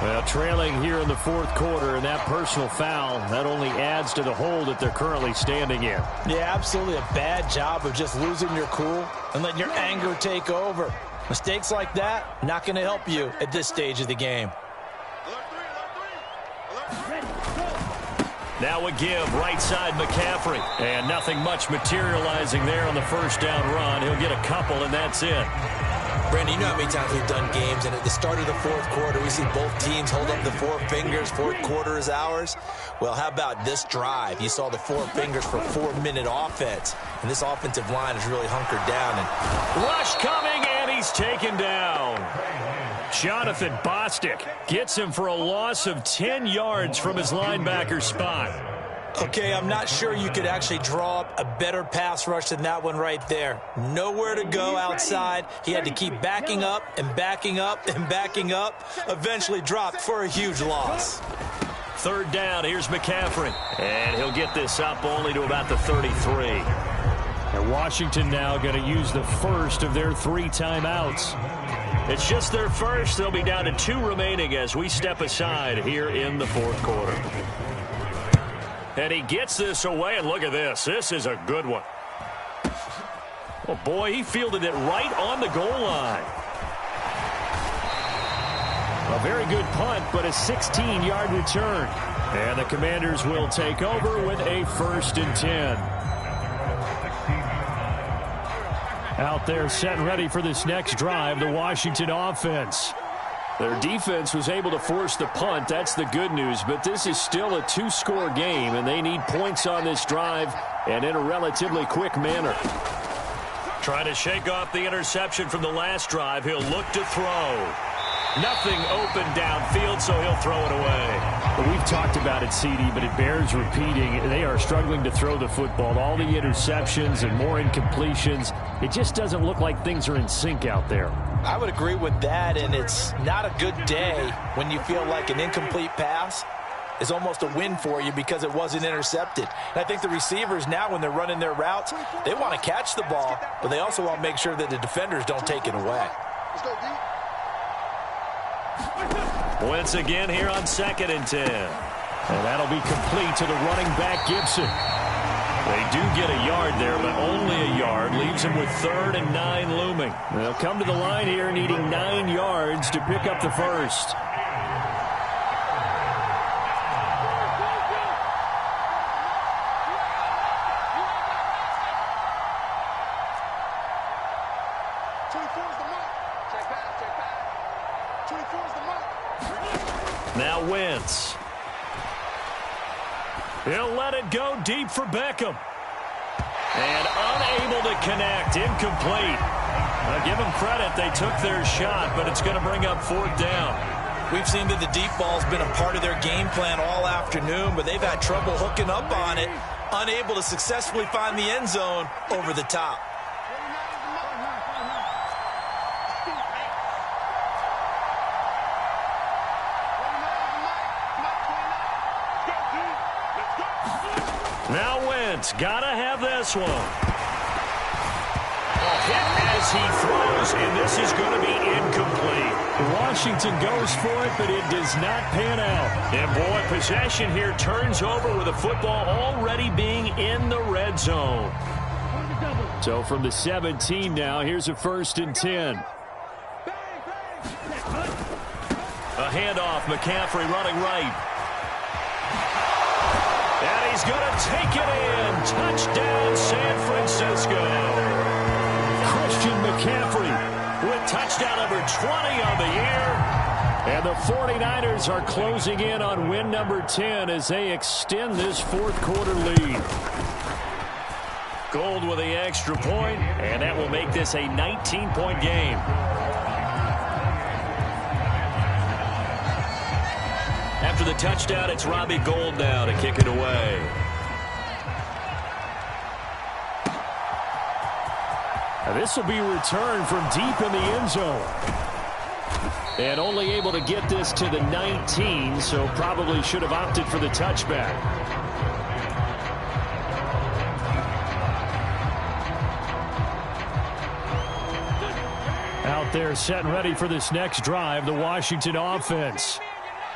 Well, trailing here in the 4th quarter, and that personal foul, that only adds to the hole that they're currently standing in. Yeah, absolutely a bad job of just losing your cool and letting your anger take over. Mistakes like that, not going to help you at this stage of the game. Now a give, right side McCaffrey. And nothing much materializing there on the first down run. He'll get a couple, and that's it. Brandon, you know how many times we've done games, and at the start of the 4th quarter, we see both teams hold up the 4 fingers, 4th quarter is ours. Well, how about this drive? You saw the 4 fingers for 4-minute offense, and this offensive line is really hunkered down. And rush coming, and he's taken down. Jonathan Bostic gets him for a loss of 10 yards from his linebacker spot. Okay, I'm not sure you could actually draw up a better pass rush than that one right there. Nowhere to go outside. He had to keep backing up and backing up and backing up. Eventually dropped for a huge loss. 3rd down, here's McCaffrey. And he'll get this up only to about the 33. And Washington now going to use the first of their 3 timeouts. It's just their first. They'll be down to 2 remaining as we step aside here in the 4th quarter. And he gets this away, and look at this. This is a good one. Oh, boy, he fielded it right on the goal line. A very good punt, but a 16-yard return. And the Commanders will take over with a 1st and 10. Out there set and ready for this next drive, the Washington offense. Their defense was able to force the punt. That's the good news, but this is still a 2-score game, and they need points on this drive and in a relatively quick manner. Trying to shake off the interception from the last drive. He'll look to throw. Nothing open downfield, so he'll throw it away. We've talked about it, CD, but it bears repeating. They are struggling to throw the football. All the interceptions and more incompletions. It just doesn't look like things are in sync out there. I would agree with that, and it's not a good day when you feel like an incomplete pass is almost a win for you because it wasn't intercepted. And I think the receivers now, when they're running their routes, they want to catch the ball, but they also want to make sure that the defenders don't take it away. Let's go, D. Wentz again here on 2nd and 10. And that'll be complete to the running back, Gibson. They do get a yard there, but only a yard. Leaves them with 3rd and 9 looming. They'll come to the line here needing 9 yards to pick up the first. Now Wentz. He'll let it go deep for Beckham. And unable to connect. Incomplete. I'll give them credit. They took their shot, but it's going to bring up 4th down. We've seen that the deep ball's been a part of their game plan all afternoon, but they've had trouble hooking up on it. Unable to successfully find the end zone over the top. Now Wentz, gotta have this one. A hit as he throws, and this is going to be incomplete. Washington goes for it, but it does not pan out. And boy, possession here turns over with the football already being in the red zone. So from the 17 now, here's a 1st and 10. A handoff, McCaffrey running right. And he's going to take it in. Touchdown, San Francisco. Christian McCaffrey with touchdown number 20 on the year. And the 49ers are closing in on win number 10 as they extend this 4th quarter lead. Gold with the extra point, and that will make this a 19-point game. After the touchdown, it's Robbie Gould now to kick it away. This will be returned from deep in the end zone. And only able to get this to the 19, so probably should have opted for the touchback. Out there set and ready for this next drive, the Washington offense.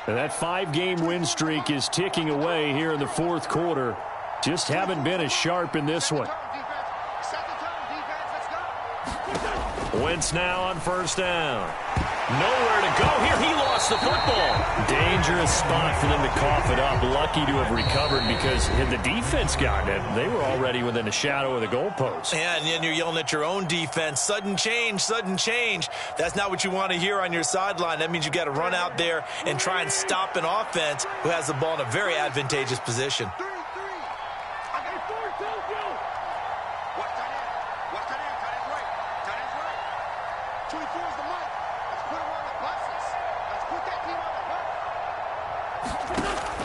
And that 5-game win streak is ticking away here in the 4th quarter. Just haven't been as sharp in this one. Wentz now on 1st down. Nowhere to go here. He lost the football. Dangerous spot for them to cough it up. Lucky to have recovered because had the defense gotten it, they were already within a shadow of the goalpost. Yeah, and then you're yelling at your own defense. Sudden change, sudden change. That's not what you want to hear on your sideline. That means you got to run out there and try and stop an offense who has the ball in a very advantageous position.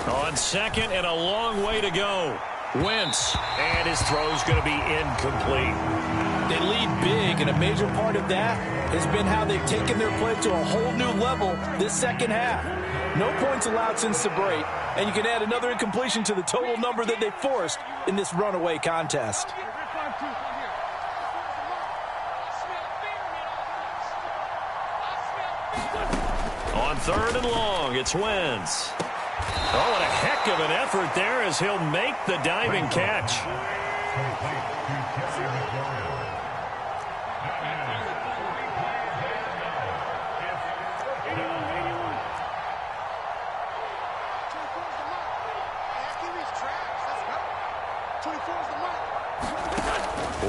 On 2nd and a long way to go. Wentz, and his throw's going to be incomplete. They lead big, and a major part of that has been how they've taken their play to a whole new level this second half. No points allowed since the break, and you can add another incompletion to the total number that they forced in this runaway contest. On 3rd and long, it's Wentz. Oh, what a heck of an effort there as he'll make the diving catch.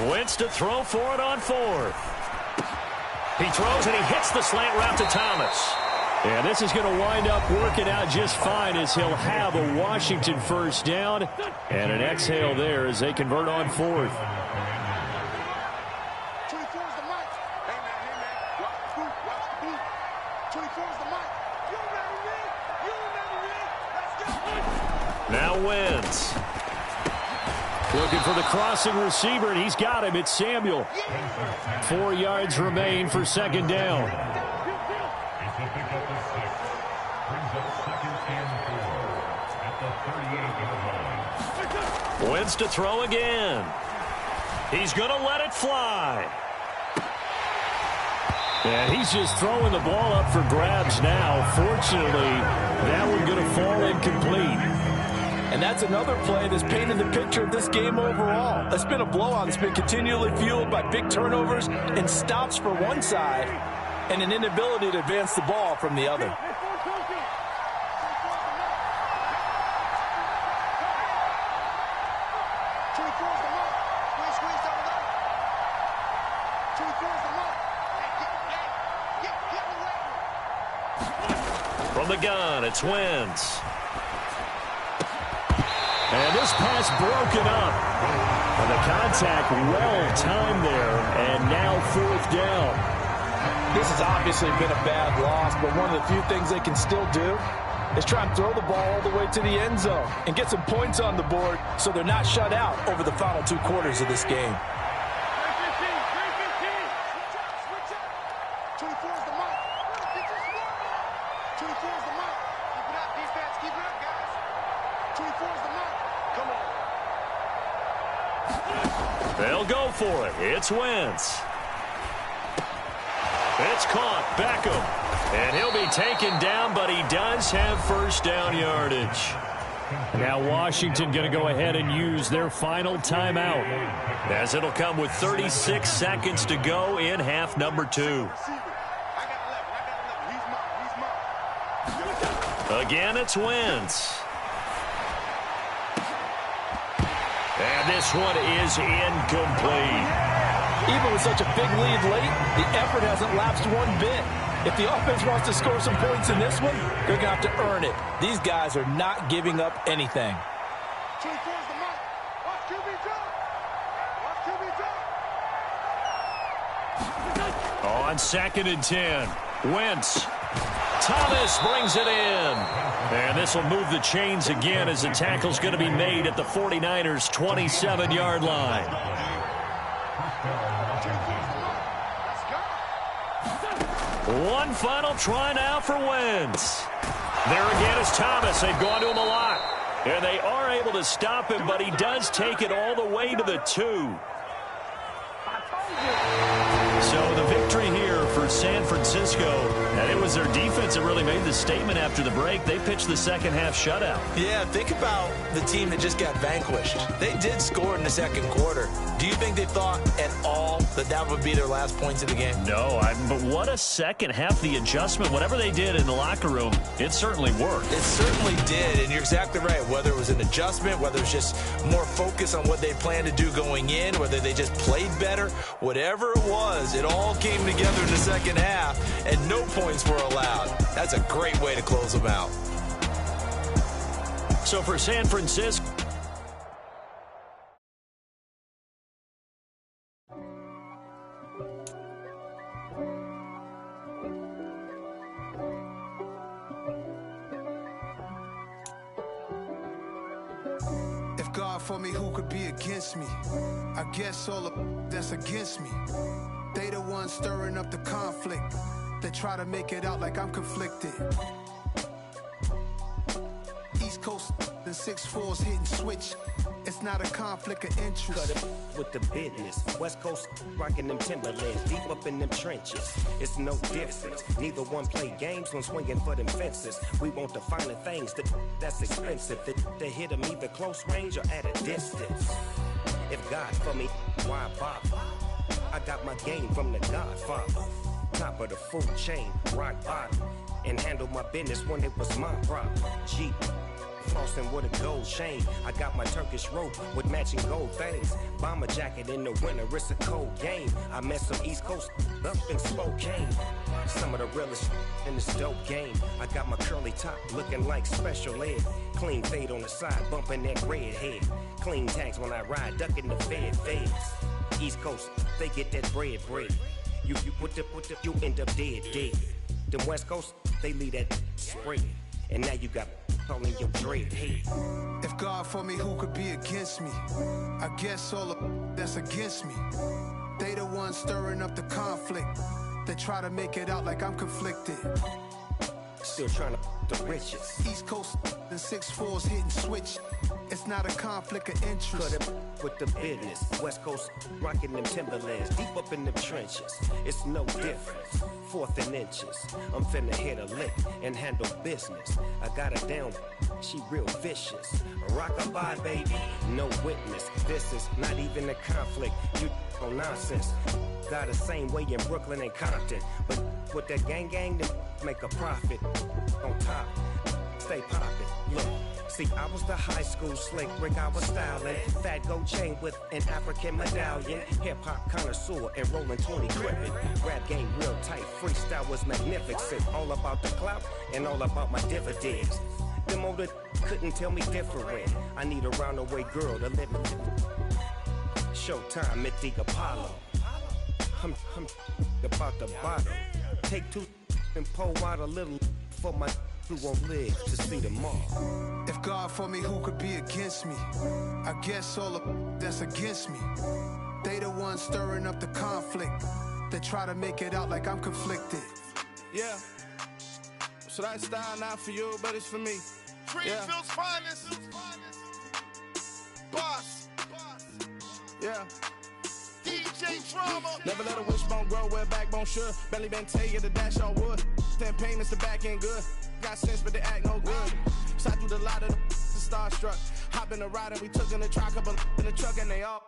Wentz to throw for it on 4th. He throws and he hits the slant route to Thomas. And this is going to wind up working out just fine as he'll have a Washington 1st down and an exhale there as they convert on 4th. Now Wentz. Looking for the crossing receiver, and he's got him. It's Samuel. 4 yards remain for 2nd down. Wentz to throw again. He's going to let it fly. Yeah, he's just throwing the ball up for grabs now. Fortunately, that one going to fall incomplete. And that's another play that's painted the picture of this game overall. It's been a blowout that's been continually fueled by big turnovers and stops for one side and an inability to advance the ball from the other. From the gun, it's Wentz. And this pass broken up. And the contact well-timed there, and now 4th down. This has obviously been a bad loss, but one of the few things they can still do is try and throw the ball all the way to the end zone and get some points on the board so they're not shut out over the final 2 quarters of this game. They'll go for it. It's Wentz. It's caught. Beckham. And he'll be taken down, but he does have first down yardage. Now Washington going to go ahead and use their final timeout, as it'll come with 36 seconds to go in half number 2. Again, it's Wentz. And this one is incomplete. Even with such a big lead late, the effort hasn't lapsed one bit. If the offense wants to score some points in this one, they're going to have to earn it. These guys are not giving up anything. On 2nd and 10, Wentz. Thomas brings it in. And this will move the chains again as the tackle's going to be made at the 49ers' 27-yard line. One final try now for Wentz. There again is Thomas. They've gone to him a lot. And they are able to stop him, but he does take it all the way to the 2. So the victory here for San Francisco, and it was their defense that really made the statement after the break. They pitched the second half shutout. Yeah, think about the team that just got vanquished. They did score in the second quarter. Do you think they thought at all that that would be their last points of the game? No, but what a second half. The adjustment, whatever they did in the locker room, it certainly worked. It certainly did, and you're exactly right. Whether it was an adjustment, whether it was just more focus on what they planned to do going in, whether they just played better, whatever it was, it all came together in the second half, and no points were allowed. That's a great way to close them out. So for San Francisco, if God for me, who could be against me? I guess all of that's against me. They the ones stirring up the conflict. They try to make it out like I'm conflicted. East Coast and 6'4's hitting switch. It's not a conflict of interest. Cut it with the business. West Coast rocking them Timberlands, deep up in them trenches. It's no difference. Neither one play games when swinging for them fences. We want the finer things that's expensive. They hit them either close range or at a distance. If God for me, why bother? I got my game from the Godfather. Top of the food chain, rock bottom. And handle my business when it was my problem. Jeep. Flossing with a gold chain. I got my Turkish rope with matching gold things. Bomber jacket in the winter, it's a cold game. I met some East Coast up in Spokane. Some of the realest in this dope game. I got my curly top looking like special ed. Clean fade on the side, bumping that red head. Clean tags when I ride, ducking the feds. East Coast, they get that bread. You end up dead. Them West Coast, they leave that spread. And now you got calling your dread head. If God for me, who could be against me? I guess all of that's against me. They the ones stirring up the conflict. They try to make it out like I'm conflicted. Still trying to the riches. East Coast and 6'4s hitting switch. It's not a conflict of interest. Cut it with the business. West Coast rocking them Timberlands. Deep up in them trenches. It's no difference. 4th and inches. I'm finna hit a lick and handle business. I got her down. She real vicious. Rock-a-bye, baby. No witness. This is not even a conflict. You on nonsense. Got the same way in Brooklyn and Compton. But with that gang, then make a profit. On top, stay poppin'. Look, see, I was the high school slick Rick, I was styling. Fat gold chain with an African medallion. Hip-hop connoisseur and rolling 20 gripping. Rap game real tight, freestyle was magnificent. All about the clout and all about my dividends. Them older couldn't tell me different. I need a roundaway girl to live with. Showtime at the Apollo. I'm about the bottom. Take 2 and pour out a little for my who won't live to see tomorrow. If God for me, who could be against me? I guess all of that's against me. They the ones stirring up the conflict. They try to make it out like I'm conflicted. Yeah. So that style not for you, but it's for me. Greenfield's finest. Boss. Yeah. DJ Drama. Never let a wishbone grow where a backbone should. Belly been taken to dash on wood. 10 payments to back end good. Got sense, but they act no good. Shot through the lot of the starstruck. Hop in the ride and we took in the truck up in the truck and they all.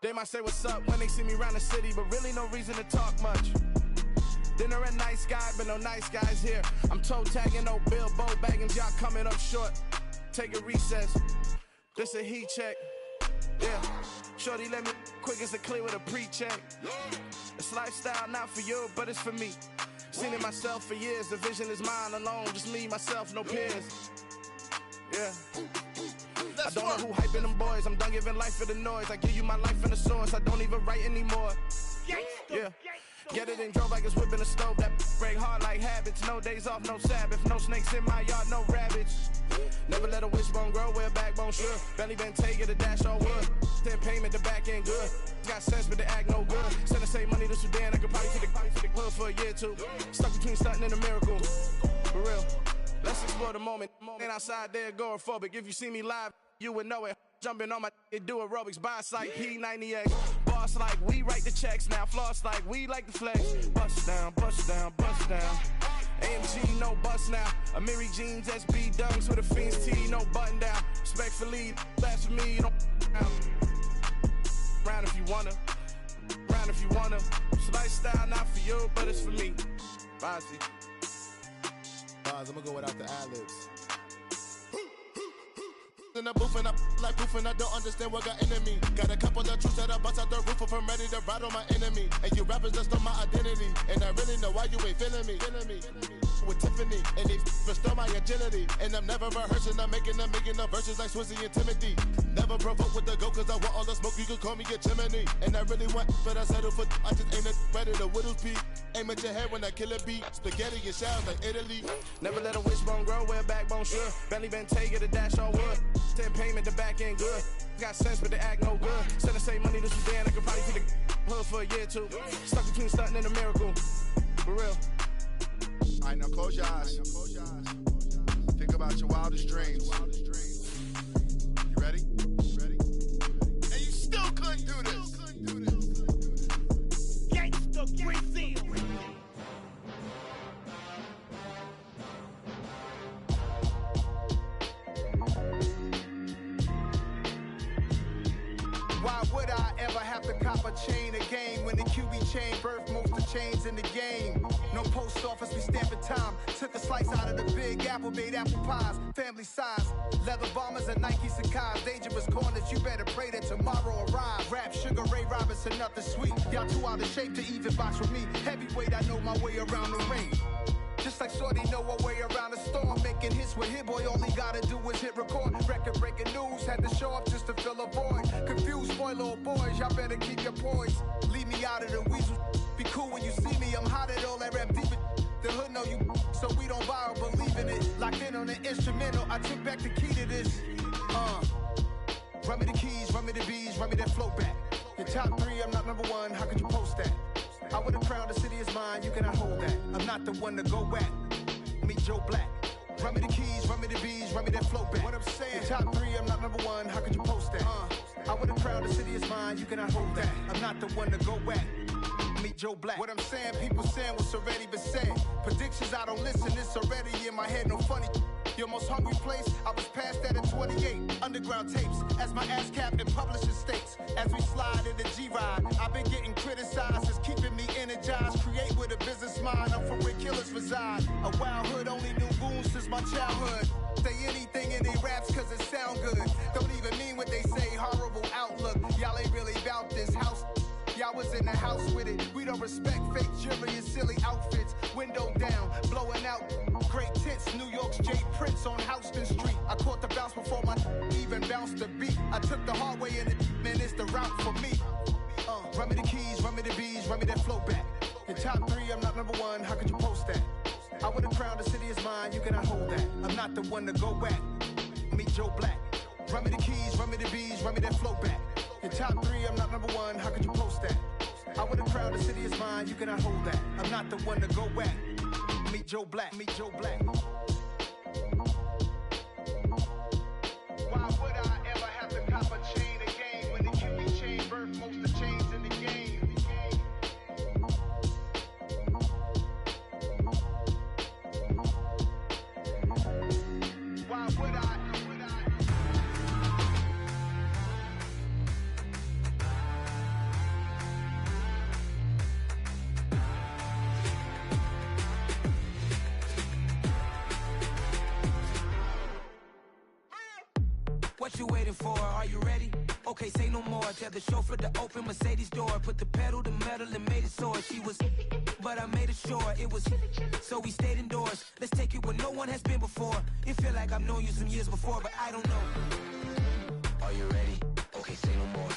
They might say what's up when they see me around the city, but really no reason to talk much. Dinner a nice guy, but no nice guys here. I'm toe tagging, no Bilbo bagging, y'all coming up short. Take a recess. This a heat check. Yeah. Shorty let me quick as a clear with a pre-check. It's lifestyle not for you, but it's for me. Seen it myself for years. The vision is mine alone. Just me, myself, no peers. Yeah. I don't know who hyping them boys. I'm done giving life for the noise. I give you my life in the source. I don't even write anymore. Yeah. Get it and drove like it's whipping a stove. That break hard like habits. No days off, no Sabbath. No snakes in my yard, no rabbits. Never let a wishbone grow where a backbone should. Belly been taken to dash on wood. 10 payment, the back end good. Got sense, but they act no good. Send the same money to Sudan. I could probably take the hood for a year or two. Stuck between stunting and a miracle. For real. Let's explore the moment. Ain't outside there agoraphobic. If you see me live, you would know it. Jumping on my do aerobics, boss like P90X. Boss like we write the checks now. Floss like we like the flex. Bust down, bust down, bust down. AMG, no bust now. Amiri jeans, SB dunks with a Fiends T, no button down. Respectfully, that's for me, you don't round if you wanna. Round if you wanna. It's lifestyle not for you, but it's for me. Bossy. I'm gonna go without the ad-libs. In the booth and I like proof and I don't understand what got into me. Got a couple of truths that I bust out the roof if I'm ready to ride on my enemy. And you rappers just stole my identity. And I really know why you ain't feeling me. With Tiffany, and they restore my agility. And I'm never rehearsing, I'm making up verses like Swizzy and Timothy. Never provoke with the go, cause I want all the smoke, you can call me a chimney. And I really want, but I settle for, I just ain't ready to whittles peak. Aim at your head when I kill a beat. Spaghetti and shells like Italy. Never let a wishbone grow where a backbone should. Belly been taken to dash on wood. 10 payment, the back end good. Got sense, but they act no good. Send the same money to Sudan, I could probably take the hood for a year or two. Stuck between stunting and a miracle. For real. Alright, now close your eyes. Think about your wildest dreams. You ready? And you still couldn't do this. Gangsta Brazil. Why would I ever have to cop a chain again when the QB chain birthed most of chains in the game? No post office, we stamping time. Took a slice out of the big apple, made apple pies, family size. Leather bombers and Nike Sacai's. Dangerous corners, you better pray that tomorrow arrives. Rap, Sugar Ray Robinson, nothing sweet. Y'all too out of shape to even box with me. Heavyweight, I know my way around the ring. Just like Shorty know her way around the storm. Making hits with Hit Boy, all he gotta do is hit record. Record breaking news, had to show up just to fill a void. Confused boy, little boys, y'all better keep your poise. Leave me out of the weasel. Be cool when you see me, I'm hot at all that rap deep. The hood know you, so we don't borrow, believe in it. Locked in on the instrumental, I took back the key to this. Run me the keys, run me the bees, run me that flow back. Your top 3, I'm not number 1, how could you post that? I would have crowned the city is mine, you cannot hold that. I'm not the one to go back. Meet Joe Black. Run me the keys, run me the bees, run me that flow back. What I'm saying, top 3, I'm not number 1, how could you post that? I would have crowned the city is mine, you cannot hold that. I'm not the one to go at. Meet Joe Black. What I'm saying, people saying what's already been said. Predictions, I don't listen, it's already in my head, no funny. Your most hungry place, I was past that at 28. Underground tapes, as my ass capped in publishing states. As we slide in the G-Ride, I've been getting criticized, it's keeping me energized. Create with a business mind, I'm from where killers reside. A wild hood, only knew goons since my childhood. Say anything in they raps cause it sound good. Don't even mean what they say, horrible outlook. Y'all ain't really about this house. Y'all was in the house with it. We don't respect fake jewelry and silly outfits. Window down, blowing out great tits. New York's J. Prince on Houston Street. I caught the bounce before my even bounced the beat. I took the hard way in it, man, it's the route for me. Run me the keys, run me the bees, run me that flow back. In top 3, I'm not number 1, how could you post that? I would have crowned the city is mine, you cannot hold that. I'm not the one to go back. Meet Joe Black. Run me the keys, run me the bees, run me that flow back. In top 3, I'm not number 1, how could you post that? I would have crowned the city is mine, you cannot hold that. I'm not the one to go back. Meet Joe Black, meet Joe Black. Why would I ever have to cop a chain again when the QB chain birthed most of chains in the game? Why would I? What you waiting for? Are you ready? Okay, say no more. Tell the chauffeur to open Mercedes door. Put the pedal to metal and made it soar. She was, but I made it sure it was. So we stayed indoors. Let's take it where no one has been before. It feel like I've known you some years before, but I don't know. Are you ready? Okay, say no more.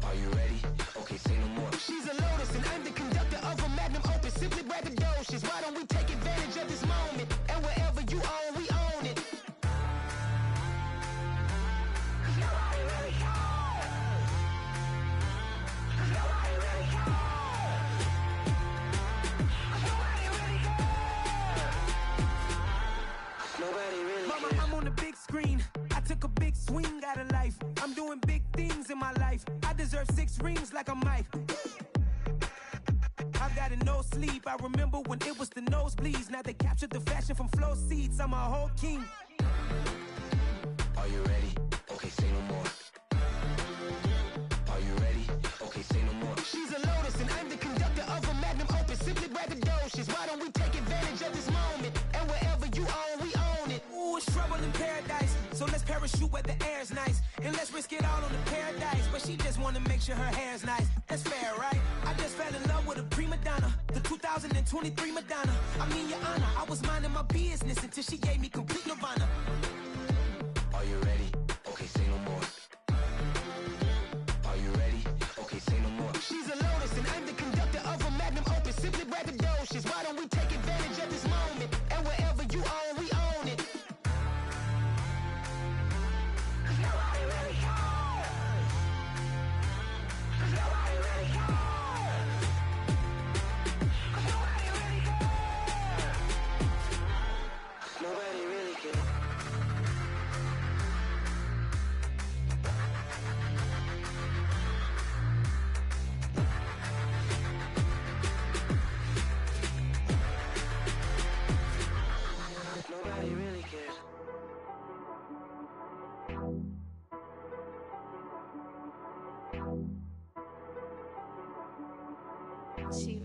Are you ready? Okay, say no more. She's a Lotus and I'm the conductor of a magnum opus. Simply braggadocious. Why don't we take advantage of this moment? And wherever you own, we own it. I'm on the big screen. I took a big swing out of life. I'm doing big things in my life. I deserve 6 rings like a Mike. I've got no sleep. I remember when it was the nosebleeds. Now they captured the fashion from flow seats. I'm a whole king. Are you ready? Okay, say no more. Are you ready? Okay, say no more. She's a Lotus and I'm the conductor of a magnum opus. Simply braggadocious. Why don't we take advantage of this moment? And wherever you own, we own it. Ooh, it's trouble in paradise. So let's parachute where the air's nice. And let's risk it all on the paradise. But she just wanna make sure her hair's nice. That's fair, right? I just fell in love with a prima donna. The 2023 Madonna. I mean, your honor, I was minding my business until she gave me complete nirvana. Are you ready? Okay, say no more. Are you ready? Okay, say no more. She's a Lotus and I'm the conductor of a magnum opus. Simply braggadocious. Why don't we take advantage of this moment? And wherever you own, we own it. Nobody really cares. Nobody really cares. Nobody really cares. Nobody really cares. Nobody really cares. She